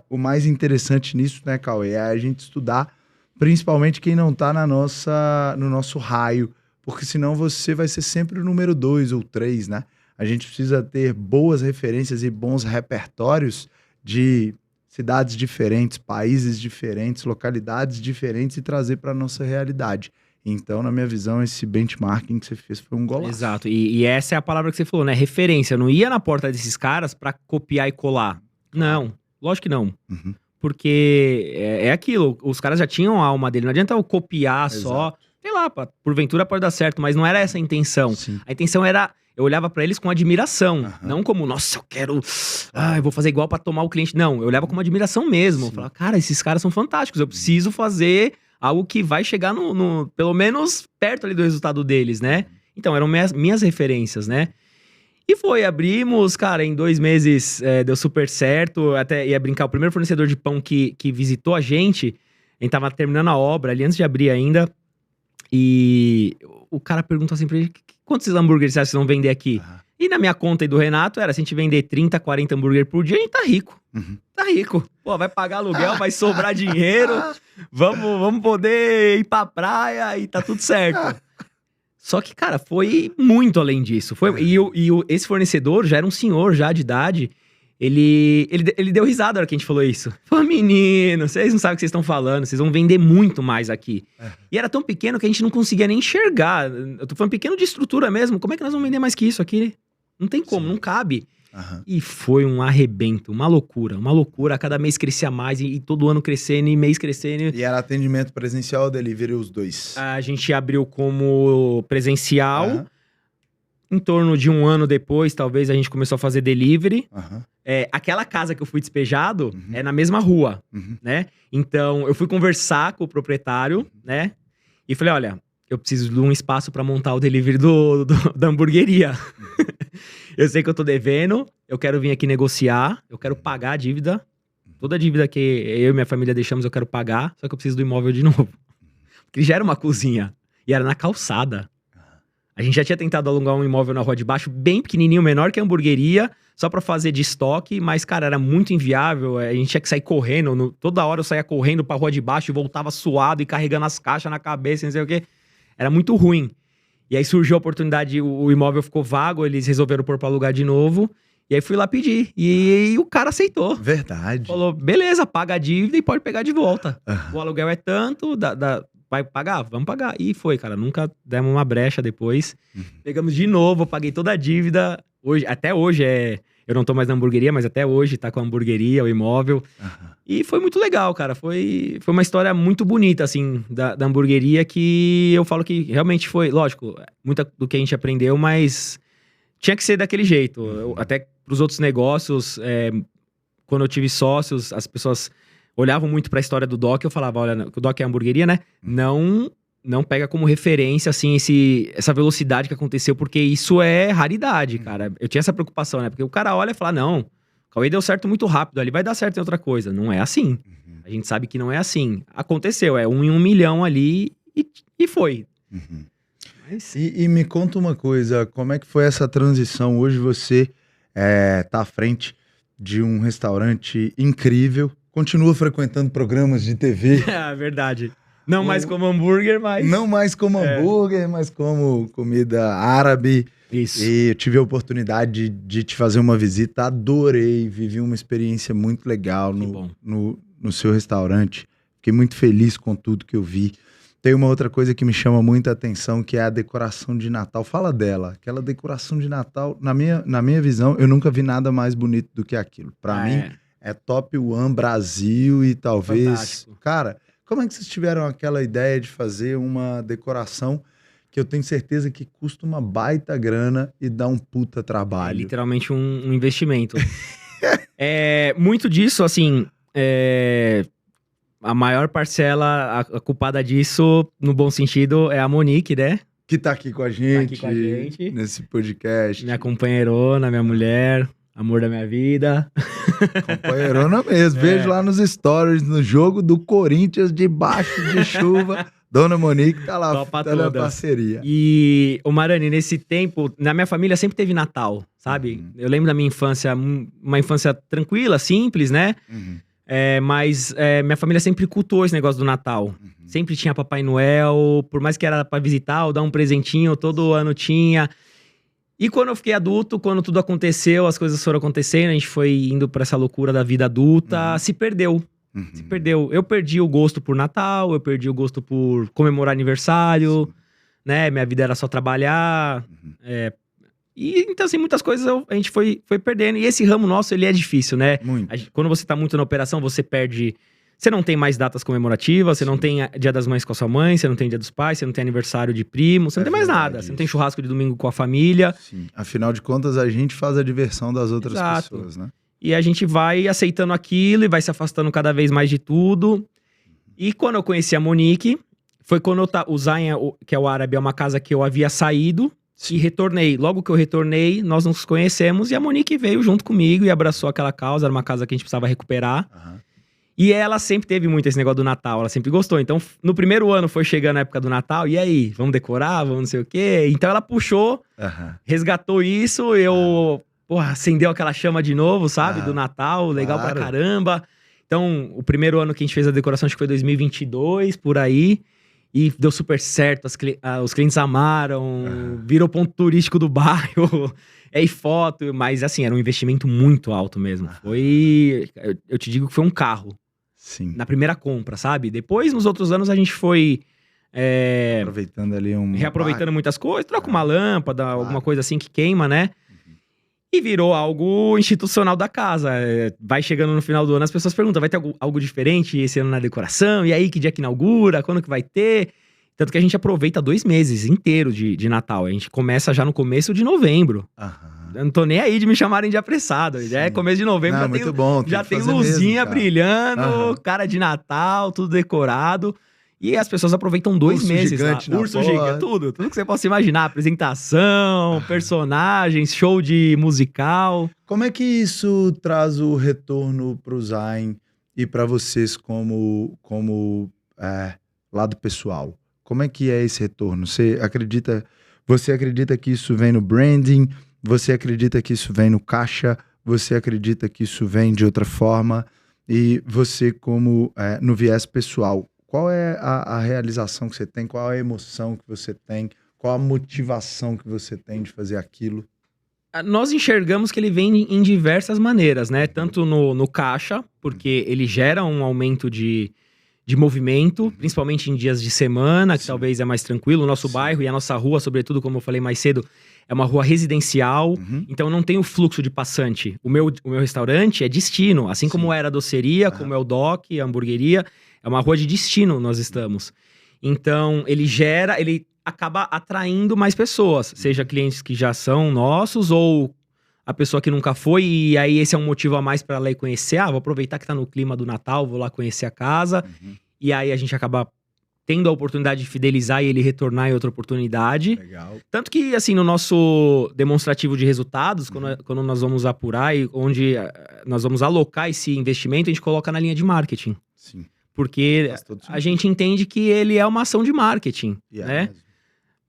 o mais interessante nisso, né, Cauê, é a gente estudar principalmente quem não está no nosso raio, porque senão você vai ser sempre o número 2 ou 3, né? A gente precisa ter boas referências e bons repertórios de cidades diferentes, países diferentes, localidades diferentes e trazer para nossa realidade. Então, na minha visão, esse benchmarking que você fez foi um golaço. Exato. E essa é a palavra que você falou, né? Referência. Eu não ia na porta desses caras pra copiar e colar. Não, lógico que não. Uhum. Porque é aquilo, os caras já tinham a alma dele. Não adianta eu copiar só. Sei lá, porventura pode dar certo, mas não era essa a intenção. Sim. A intenção era... Eu olhava pra eles com admiração, não como, nossa, eu quero... eu vou fazer igual pra tomar o cliente. Não, eu olhava com uma admiração mesmo. Eu falava, cara, esses caras são fantásticos. Eu preciso fazer algo que vai chegar pelo menos perto ali do resultado deles, né? Então, eram minhas referências, né? E abrimos, cara, em 2 meses deu super certo. Até ia brincar, o primeiro fornecedor de pão que visitou a gente tava terminando a obra ali, antes de abrir ainda. E o cara perguntou assim pra ele, quantos hambúrgueres você acha que vocês vão vender aqui? E na minha conta e do Renato era, se a gente vender 30, 40 hambúrguer por dia, a gente tá rico. Tá rico. Pô, vai pagar aluguel, vai sobrar dinheiro, vamos poder ir pra praia e tá tudo certo. Só que, cara, foi muito além disso. Esse fornecedor já era um senhor já de idade. Ele deu risada na hora que a gente falou isso. Falou, menino, vocês não sabem o que vocês estão falando, vocês vão vender muito mais aqui. E era tão pequeno que a gente não conseguia nem enxergar. Eu tô falando pequeno de estrutura mesmo. Como é que nós vamos vender mais que isso aqui? Não tem como, não cabe. E foi um arrebento, uma loucura. A cada mês crescia mais e todo ano crescendo e mês crescendo. E era atendimento presencial ou delivery, os dois? A gente abriu como presencial. Em torno de 1 ano depois, talvez, a gente começou a fazer delivery. Aquela casa que eu fui despejado é na mesma rua, né? Então, eu fui conversar com o proprietário, né? E falei, olha, eu preciso de um espaço para montar o delivery da hamburgueria. Eu sei que eu tô devendo, eu quero vir aqui negociar, eu quero pagar a dívida. Toda a dívida que eu e minha família deixamos, eu quero pagar. Só que eu preciso do imóvel de novo. Porque já era uma cozinha e era na calçada. A gente já tinha tentado alugar um imóvel na Rua de Baixo, bem pequenininho, menor que a hamburgueria, só pra fazer de estoque, mas, cara, era muito inviável, a gente tinha que sair correndo, toda hora eu saía correndo pra Rua de Baixo e voltava suado e carregando as caixas na cabeça, não sei o quê. Era muito ruim. E aí surgiu a oportunidade, o imóvel ficou vago, eles resolveram pôr pra alugar de novo, e aí fui lá pedir, e o cara aceitou. Verdade. Falou, beleza, paga a dívida e pode pegar de volta. O aluguel é tanto, vai pagar? Vamos pagar. E foi, cara. Nunca demos uma brecha depois. Pegamos de novo, eu paguei toda a dívida. Até hoje eu não tô mais na hamburgueria, mas até hoje tá com a hamburgueria, o imóvel. E foi muito legal, cara. Foi uma história muito bonita, assim, da hamburgueria, que eu falo que realmente foi, lógico, muito do que a gente aprendeu, mas tinha que ser daquele jeito. Até pros outros negócios, quando eu tive sócios, as pessoas olhavam muito pra história do Doc, eu falava, olha, o Doc é hamburgueria, né? Não pega como referência, assim, essa velocidade que aconteceu, porque isso é raridade, cara. Eu tinha essa preocupação, né? Porque o cara olha e fala, não, o Cauê deu certo muito rápido, ali vai dar certo em outra coisa. Não é assim. A gente sabe que não é assim. Aconteceu, 1 em 1 milhão ali e foi. Mas... E me conta uma coisa, como é que foi essa transição? Hoje você tá à frente de um restaurante incrível, continua frequentando programas de TV. É verdade. Não mais como hambúrguer, mas... Não mais como hambúrguer, mas como comida árabe. Isso. E eu tive a oportunidade de te fazer uma visita, adorei, vivi uma experiência muito legal no seu restaurante. Fiquei muito feliz com tudo que eu vi. Tem uma outra coisa que me chama muita atenção, que é a decoração de Natal. Fala dela. Aquela decoração de Natal, na minha visão, eu nunca vi nada mais bonito do que aquilo. Pra mim... É top one Brasil e talvez... Fantástico. Cara, como é que vocês tiveram aquela ideia de fazer uma decoração que eu tenho certeza que custa uma baita grana e dá um puta trabalho? É literalmente um investimento. Muito disso, assim... A maior parcela, a culpada disso, no bom sentido, é a Monique, né? Que tá aqui com a gente, nesse podcast. Minha companheirona, minha mulher... Amor da minha vida. Companheirona mesmo. Vejo lá nos stories, no jogo do Corinthians, debaixo de chuva. Dona Monique tá lá, tá na parceria. E, o Marani, nesse tempo, na minha família sempre teve Natal, sabe? Eu lembro da minha infância, uma infância tranquila, simples, né? Mas minha família sempre cultuou esse negócio do Natal. Sempre tinha Papai Noel, por mais que era pra visitar ou dar um presentinho, todo ano tinha. E quando eu fiquei adulto, quando tudo aconteceu, as coisas foram acontecendo, a gente foi indo pra essa loucura da vida adulta, se perdeu. Se perdeu. Eu perdi o gosto por Natal, eu perdi o gosto por comemorar aniversário, né? Minha vida era só trabalhar. E então, assim, muitas coisas a gente foi perdendo. E esse ramo nosso, ele é difícil, né? Muito. Quando você tá muito na operação, você perde... Você não tem mais datas comemorativas, você não tem Dia das Mães com a sua mãe, você não tem Dia dos Pais, você não tem aniversário de primo, você não tem mais nada. Você não tem churrasco de domingo com a família. Sim. Afinal de contas, a gente faz a diversão das outras pessoas, né? E a gente vai aceitando aquilo e vai se afastando cada vez mais de tudo. E quando eu conheci a Monique, foi quando o Zayn, que é o árabe, é uma casa que eu havia saído e retornei. Logo que eu retornei, nós nos conhecemos e a Monique veio junto comigo e abraçou aquela causa. Era uma casa que a gente precisava recuperar. E ela sempre teve muito esse negócio do Natal, ela sempre gostou. Então, no primeiro ano foi chegando a época do Natal, e aí, vamos decorar, vamos não sei o quê. Então ela puxou, resgatou isso, acendeu aquela chama de novo, sabe? Do Natal, legal pra caramba. Então, o primeiro ano que a gente fez a decoração, acho que foi 2022, por aí. E deu super certo, os clientes amaram, virou ponto turístico do bairro. E foto, mas assim, era um investimento muito alto mesmo. Eu te digo que foi um carro. Sim. Na primeira compra, sabe? Depois, nos outros anos, a gente foi... aproveitando ali reaproveitando muitas coisas, troca uma lâmpada, alguma coisa assim que queima, né? E virou algo institucional da casa. Vai chegando no final do ano, as pessoas perguntam, vai ter algo diferente esse ano na decoração? E aí, que dia que inaugura? Quando que vai ter? Tanto que a gente aproveita 2 meses inteiros de Natal. A gente começa já no começo de novembro. Eu não tô nem aí de me chamarem de apressado. Já é começo de novembro, já tem luzinha mesmo, brilhando, cara de Natal, tudo decorado. E as pessoas aproveitam 2 meses lá. Urso gigante, tudo que você possa imaginar. Apresentação, personagens, show de musical. Como é que isso traz o retorno pro Zayn e para vocês como lado pessoal? Como é que é esse retorno? Você acredita que isso vem no branding? Você acredita que isso vem no caixa? Você acredita que isso vem de outra forma? E você, como no viés pessoal, qual é a realização que você tem? Qual é a emoção que você tem? Qual a motivação que você tem de fazer aquilo? Nós enxergamos que ele vem em diversas maneiras, né? Tanto no caixa, porque ele gera um aumento de movimento, principalmente em dias de semana, que talvez é mais tranquilo. O nosso bairro e a nossa rua, sobretudo, como eu falei mais cedo, é uma rua residencial, então não tem o fluxo de passante. O meu restaurante é destino, assim como era a doceria, como é o Doc, a hamburgueria, é uma rua de destino nós estamos. Então, ele acaba atraindo mais pessoas, seja clientes que já são nossos ou a pessoa que nunca foi, e aí esse é um motivo a mais para ela ir conhecer. Vou aproveitar que tá no clima do Natal, vou lá conhecer a casa. E aí a gente acaba tendo a oportunidade de fidelizar e ele retornar em outra oportunidade. Legal. Tanto que, assim, no nosso demonstrativo de resultados, quando nós vamos apurar e onde nós vamos alocar esse investimento, a gente coloca na linha de marketing. Sim. Porque a gente entende que ele é uma ação de marketing, né?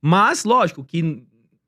Mas, lógico, que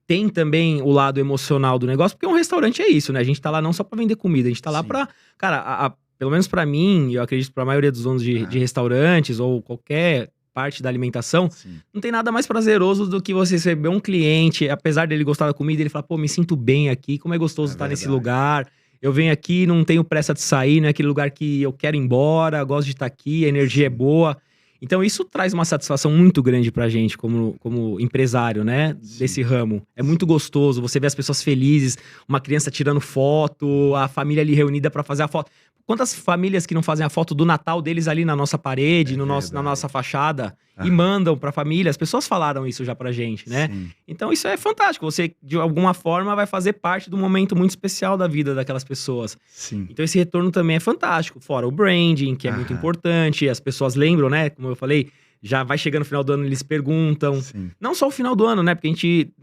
tem também o lado emocional do negócio, porque um restaurante é isso, né? A gente tá lá não só pra vender comida, a gente tá lá pra... Cara, pelo menos pra mim, eu acredito pra maioria dos donos de restaurantes ou qualquer parte da alimentação, não tem nada mais prazeroso do que você receber um cliente, apesar dele gostar da comida, ele fala, me sinto bem aqui, como é gostoso estar nesse lugar, eu venho aqui, não tenho pressa de sair, não é aquele lugar que eu quero ir embora, gosto de estar aqui, a energia é boa. Então isso traz uma satisfação muito grande pra gente como empresário, né? Desse ramo. É muito gostoso, você vê as pessoas felizes, uma criança tirando foto, a família ali reunida pra fazer a foto. Quantas famílias que não fazem a foto do Natal deles ali na nossa parede, na nossa fachada, e mandam pra família? As pessoas falaram isso já pra gente, né? Então isso é fantástico. Você, de alguma forma, vai fazer parte de um momento muito especial da vida daquelas pessoas. Então esse retorno também é fantástico. Fora o branding, que é muito importante. As pessoas lembram, né? Como eu falei, já vai chegando no final do ano, eles perguntam. Não só o final do ano, né? Porque a gente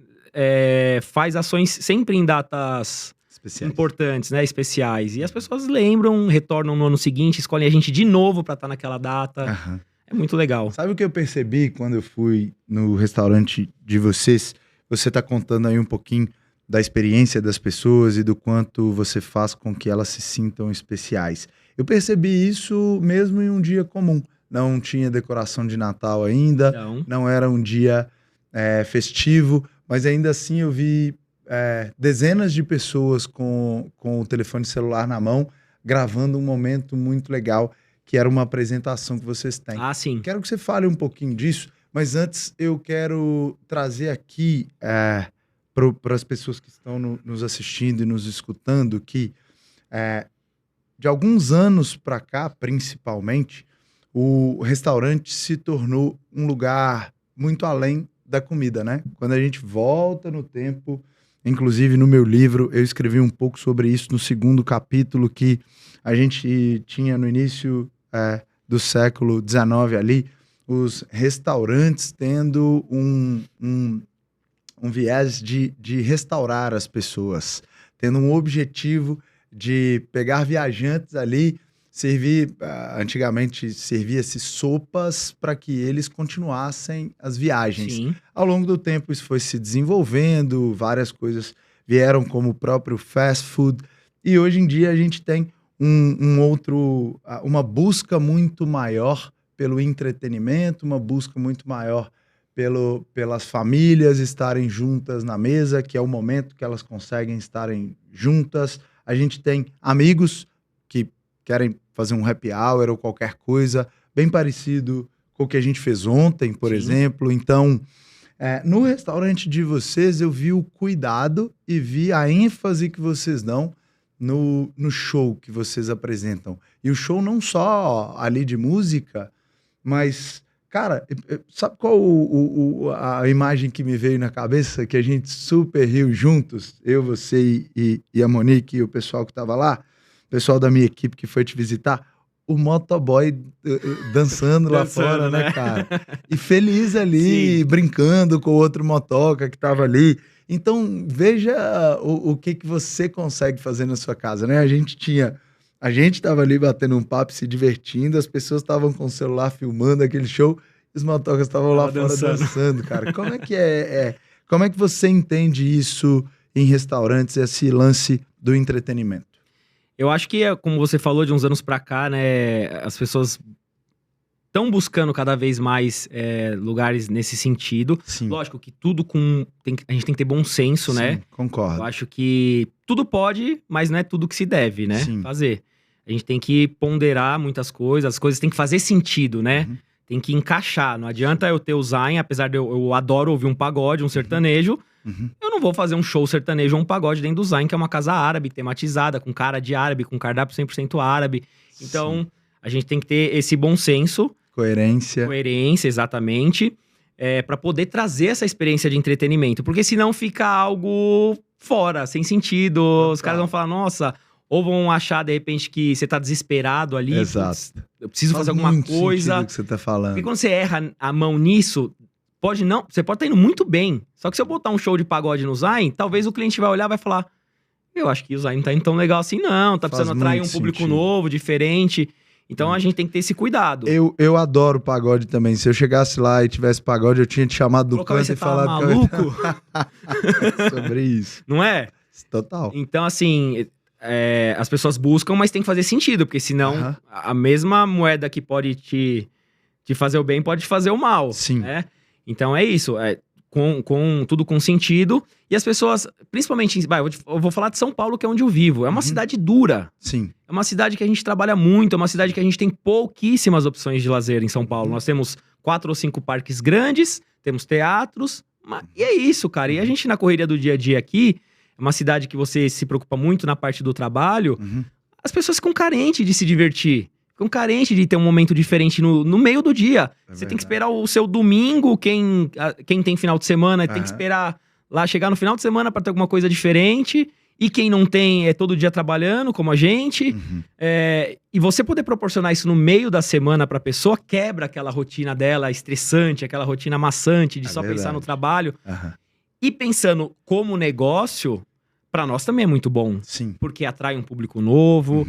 faz ações sempre em datas... importantes, né? Especiais. E as pessoas lembram, retornam no ano seguinte, escolhem a gente de novo pra estar naquela data. É muito legal. Sabe o que eu percebi quando eu fui no restaurante de vocês? Você tá contando aí um pouquinho da experiência das pessoas e do quanto você faz com que elas se sintam especiais. Eu percebi isso mesmo em um dia comum. Não tinha decoração de Natal ainda, não era um dia festivo, mas ainda assim eu vi dezenas de pessoas com o telefone celular na mão, gravando um momento muito legal, que era uma apresentação que vocês têm. Ah, sim. Quero que você fale um pouquinho disso, mas antes eu quero trazer aqui para as pessoas que estão nos assistindo e nos escutando que, de alguns anos para cá, principalmente, o restaurante se tornou um lugar muito além da comida, né? Quando a gente volta no tempo, inclusive no meu livro, eu escrevi um pouco sobre isso no 2º capítulo, que a gente tinha no início do século XIX ali, os restaurantes tendo um viés de restaurar as pessoas, tendo um objetivo de pegar viajantes ali, antigamente servia-se sopas para que eles continuassem as viagens. Sim. Ao longo do tempo isso foi se desenvolvendo, várias coisas vieram como o próprio fast food, e hoje em dia a gente tem uma busca muito maior pelo entretenimento, uma busca muito maior pelas famílias estarem juntas na mesa, que é o momento que elas conseguem estarem juntas. A gente tem amigos que querem fazer um happy hour ou qualquer coisa, bem parecido com o que a gente fez ontem, por exemplo. Então, no restaurante de vocês, eu vi o cuidado e vi a ênfase que vocês dão no show que vocês apresentam. E o show não só ali de música, mas, cara, sabe qual a imagem que me veio na cabeça? Que a gente super riu juntos, eu, você e a Monique e o pessoal que estava lá, o pessoal da minha equipe que foi te visitar, o motoboy dançando lá fora, né, cara? E feliz ali, brincando com o outro motoca que estava ali. Então, veja o que você consegue fazer na sua casa, né? A gente estava ali batendo um papo, se divertindo, as pessoas estavam com o celular filmando aquele show, e os motocas estavam lá fora dançando, cara. Como é que você entende isso em restaurantes, esse lance do entretenimento? Eu acho que, como você falou, de uns anos pra cá, né, as pessoas estão buscando cada vez mais lugares nesse sentido. Sim. Lógico que tudo a gente tem que ter bom senso, né? Concordo. Eu acho que tudo pode, mas não é tudo que se deve, né? Fazer. A gente tem que ponderar muitas coisas, as coisas têm que fazer sentido, né? Tem que encaixar. Não adianta eu ter o Zayn, apesar de eu adoro ouvir um pagode, um sertanejo. Eu não vou fazer um show sertanejo ou um pagode dentro do Zayn, que é uma casa árabe, tematizada, com cara de árabe, com cardápio 100% árabe. Então, a gente tem que ter esse bom senso. Coerência, exatamente. Para poder trazer essa experiência de entretenimento. Porque senão fica algo fora, sem sentido. Total. Os caras vão falar, nossa... Ou vão achar, de repente, que você tá desesperado ali. Exato. Eu preciso fazer alguma coisa. O que você tá falando. Porque quando você erra a mão nisso, você pode estar indo muito bem. Só que se eu botar um show de pagode no Zayn, talvez o cliente vai olhar e vai falar, eu acho que o Zayn não tá indo tão legal assim não. Tá precisando atrair um público novo, diferente. Então a gente tem que ter esse cuidado. Eu adoro pagode também. Se eu chegasse lá e tivesse pagode, eu tinha te chamado do canto e falado... maluco? Sobre isso. Não é? Total. Então, assim... as pessoas buscam, mas tem que fazer sentido, porque senão a mesma moeda que pode te fazer o bem pode te fazer o mal. Sim. Né? Então é isso, tudo com sentido. E as pessoas, principalmente, eu vou falar de São Paulo, que é onde eu vivo. É uma cidade dura. Sim. É uma cidade que a gente trabalha muito, é uma cidade que a gente tem pouquíssimas opções de lazer em São Paulo. Nós temos 4 ou 5 parques grandes, temos teatros, e é isso, cara. E a gente na correria do dia a dia aqui, uma cidade que você se preocupa muito na parte do trabalho, as pessoas ficam carentes de se divertir. Ficam carentes de ter um momento diferente no meio do dia. Você tem que esperar o seu domingo, quem tem final de semana, tem que esperar lá chegar no final de semana para ter alguma coisa diferente. E quem não tem é todo dia trabalhando, como a gente. E você poder proporcionar isso no meio da semana pra pessoa, quebra aquela rotina dela estressante, aquela rotina maçante de só pensar no trabalho. E pensando como negócio... Pra nós também é muito bom. Sim. Porque atrai um público novo,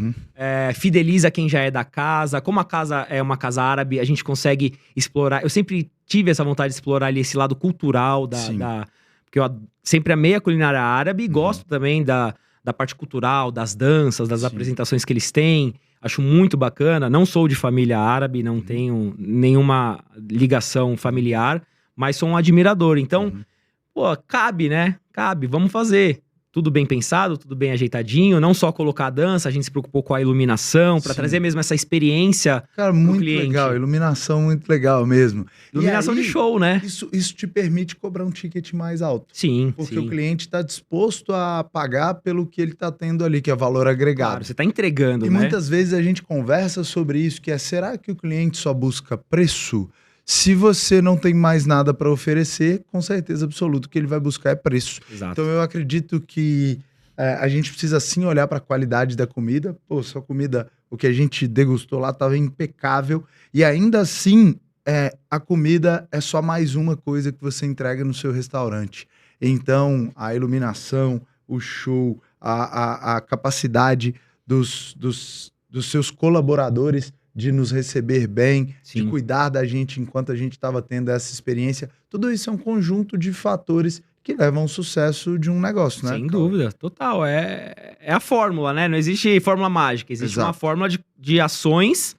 fideliza quem já é da casa. Como a casa é uma casa árabe, a gente consegue explorar... Eu sempre tive essa vontade de explorar ali esse lado cultural porque eu sempre amei a culinária árabe e gosto também da parte cultural, das danças, das apresentações que eles têm. Acho muito bacana. Não sou de família árabe, não tenho nenhuma ligação familiar, mas sou um admirador. Então, pô, cabe, né? Cabe, vamos fazer. Tudo bem pensado, tudo bem ajeitadinho, não só colocar a dança, a gente se preocupou com a iluminação, para trazer mesmo essa experiência Cara, pro muito cliente. legal, iluminação muito legal mesmo. Iluminação de show, né? Isso te permite cobrar um ticket mais alto. Sim, Porque sim. o cliente está disposto a pagar pelo que ele está tendo ali, que é valor agregado. Claro, você tá entregando, E né? muitas vezes a gente conversa sobre isso, que é, será que o cliente só busca preço? Se você não tem mais nada para oferecer, com certeza absoluta o que ele vai buscar é preço. Exato. Então eu acredito que a gente precisa sim olhar para a qualidade da comida. Pô, sua comida, o que a gente degustou lá estava impecável. E ainda assim, a comida é só mais uma coisa que você entrega no seu restaurante. Então, a iluminação, o show, a capacidade dos seus colaboradores de nos receber bem, Sim. de cuidar da gente enquanto a gente estava tendo essa experiência. Tudo isso é um conjunto de fatores que levam ao sucesso de um negócio, né? Sem dúvida, total. É a fórmula, né? Não existe fórmula mágica. Existe uma fórmula de ações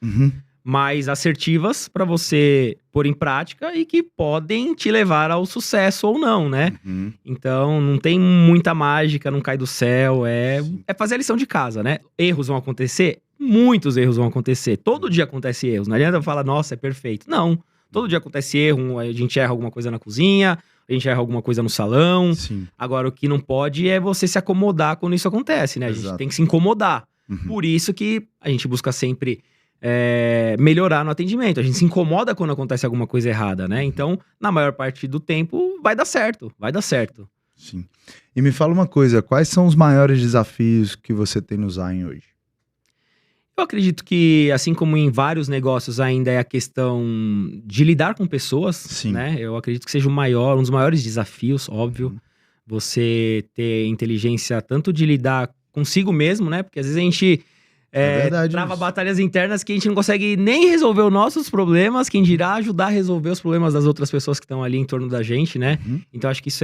mais assertivas para você pôr em prática e que podem te levar ao sucesso ou não, né? Então, não tem muita mágica, não cai do céu. É fazer a lição de casa, né? Erros vão acontecer? Muitos erros vão acontecer. Todo dia acontece erros. Não adianta falar, nossa, é perfeito. Não. Todo dia acontece erro. A gente erra alguma coisa na cozinha, a gente erra alguma coisa no salão. Sim. Agora, o que não pode é você se acomodar quando isso acontece, né? A gente tem que se incomodar. Por isso que a gente busca sempre melhorar no atendimento. A gente se incomoda quando acontece alguma coisa errada, né? Então, na maior parte do tempo, vai dar certo. Vai dar certo. Sim. E me fala uma coisa, quais são os maiores desafios que você tem no Zain hoje? Eu acredito que, assim como em vários negócios, ainda é a questão de lidar com pessoas, Sim. né? Eu acredito que seja um dos maiores desafios, óbvio. Você ter inteligência tanto de lidar consigo mesmo, né? Porque às vezes a gente trava batalhas internas que a gente não consegue nem resolver os nossos problemas, quem dirá ajudar a resolver os problemas das outras pessoas que estão ali em torno da gente, né? Então acho que isso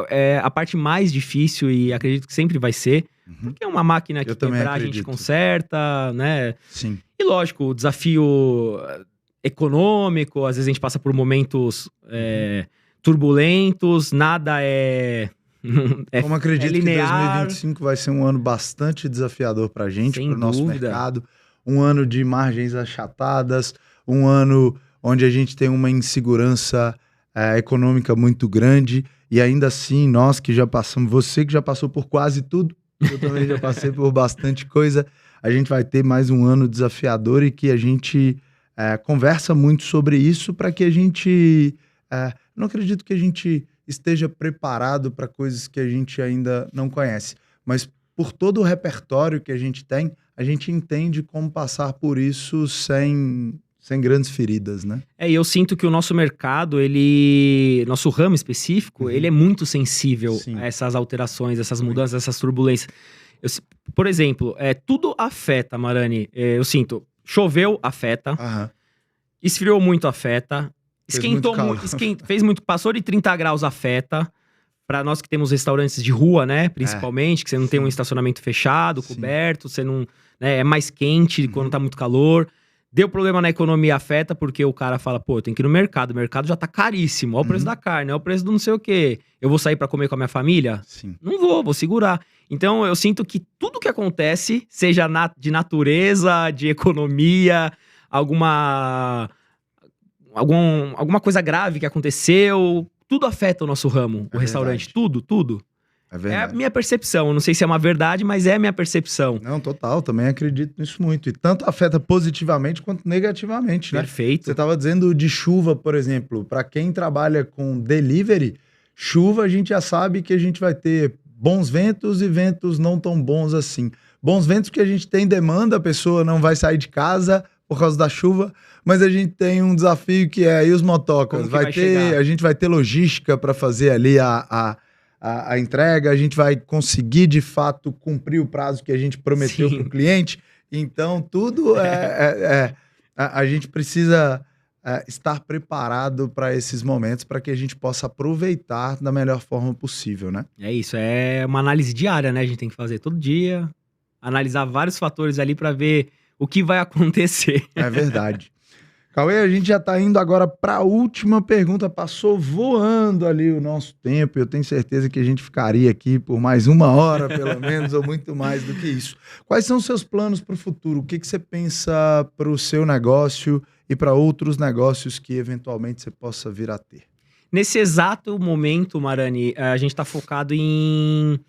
é a parte mais difícil e acredito que sempre vai ser. Porque é uma máquina que quebrar a gente conserta, né? Sim. E lógico, o desafio econômico, às vezes a gente passa por momentos turbulentos, nada Como acredito linear. que 2025 vai ser um ano bastante desafiador pra gente, pro nosso mercado. Um ano de margens achatadas, um ano onde a gente tem uma insegurança econômica muito grande. E ainda assim, nós que já passamos, você que já passou por quase tudo, eu também já passei por bastante coisa. A gente vai ter mais um ano desafiador e que a gente conversa muito sobre isso para que a gente... não acredito que a gente esteja preparado para coisas que a gente ainda não conhece. Mas por todo o repertório que a gente tem, a gente entende como passar por isso sem grandes feridas, né? E eu sinto que o nosso mercado, nosso ramo específico, ele é muito sensível a essas alterações, essas mudanças, essas turbulências. Por exemplo, tudo afeta, Marani. Eu sinto, choveu, afeta. Esfriou muito, afeta. Esquentou muito, fez muito, passou de 30 graus, afeta. Para nós que temos restaurantes de rua, né, principalmente, que você não tem um estacionamento fechado, coberto, você não, né, é mais quente quando tá muito calor. Deu problema na economia, afeta, porque o cara fala, pô, eu tenho que ir no mercado, o mercado já tá caríssimo, olha o preço da carne, olha o preço do não sei o quê. Eu vou sair para comer com a minha família? Não vou segurar. Então eu sinto que tudo que acontece, seja de natureza, de economia, alguma coisa grave que aconteceu, tudo afeta o nosso ramo, o restaurante, tudo. É a minha percepção, eu não sei se é uma verdade, mas é a minha percepção. Não, total, também acredito nisso muito. E tanto afeta positivamente quanto negativamente, né? Perfeito. Você estava dizendo de chuva, por exemplo. Para quem trabalha com delivery, chuva a gente já sabe que a gente vai ter bons ventos e ventos não tão bons assim. Bons ventos porque a gente tem demanda, a pessoa não vai sair de casa por causa da chuva, mas a gente tem um desafio que é aí os motocas. A gente vai ter logística para fazer ali a entrega, a gente vai conseguir de fato cumprir o prazo que a gente prometeu para o cliente. Então, tudo a gente precisa estar preparado para esses momentos para que a gente possa aproveitar da melhor forma possível, né? É isso, é uma análise diária, né? A gente tem que fazer todo dia, analisar vários fatores ali para ver o que vai acontecer. É verdade. Cauê, a gente já tá indo agora para a última pergunta. Passou voando ali o nosso tempo. Eu tenho certeza que a gente ficaria aqui por mais 1 hora, pelo menos, ou muito mais do que isso. Quais são os seus planos para o futuro? O que você pensa para o seu negócio e para outros negócios que eventualmente você possa vir a ter? Nesse exato momento, Marani, a gente está focado em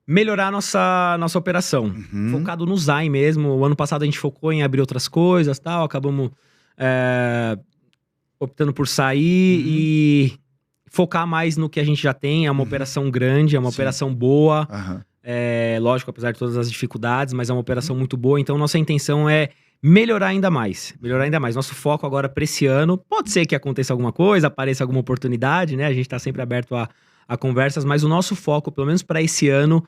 melhorar a nossa operação. Focado no Zain mesmo. O ano passado a gente focou em abrir outras coisas, tal. Acabamos optando por sair e focar mais no que a gente já tem. É uma operação grande, é uma operação boa. Lógico, apesar de todas as dificuldades, mas é uma operação muito boa. Então, nossa intenção é melhorar ainda mais. Nosso foco agora para esse ano, pode ser que aconteça alguma coisa, apareça alguma oportunidade, né? A gente está sempre aberto a conversas, mas o nosso foco, pelo menos para esse ano,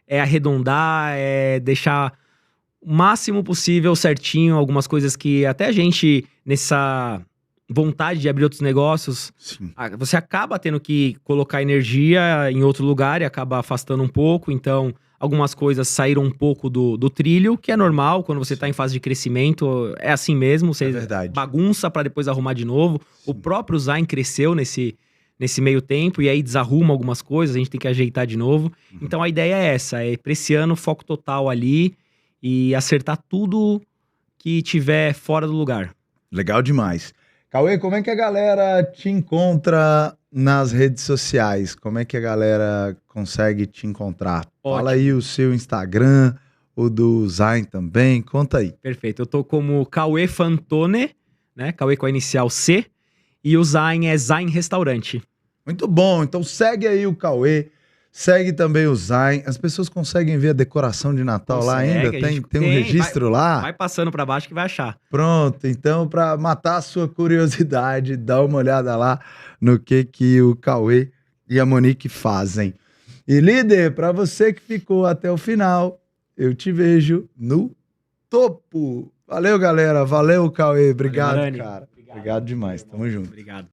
é arredondar, é deixar o máximo possível certinho algumas coisas que até a gente, nessa vontade de abrir outros negócios, você acaba tendo que colocar energia em outro lugar e acaba afastando um pouco. Então, algumas coisas saíram um pouco do trilho, que é normal quando você está em fase de crescimento. É assim mesmo, você bagunça para depois arrumar de novo. O próprio Zain cresceu nesse meio tempo e aí desarruma algumas coisas, a gente tem que ajeitar de novo. Então, a ideia é essa, para esse ano, foco total ali e acertar tudo que tiver fora do lugar. Legal demais. Cauê, como é que a galera te encontra nas redes sociais? Como é que a galera consegue te encontrar? Ótimo. Fala aí o seu Instagram, o do Zain também, conta aí. Perfeito, eu tô como Cauê Fantone, né? Cauê com a inicial C, e o Zain é Zain Restaurante. Muito bom, então segue aí o Cauê, segue também o Zain. As pessoas conseguem ver a decoração de Natal lá ainda? Tem um registro lá? Vai passando para baixo que vai achar. Pronto, então para matar a sua curiosidade, dá uma olhada lá no que o Cauê e a Monique fazem. E líder, para você que ficou até o final, eu te vejo no topo. Valeu, galera. Valeu, Cauê. Obrigado, cara. Obrigado demais. Tamo junto. Obrigado.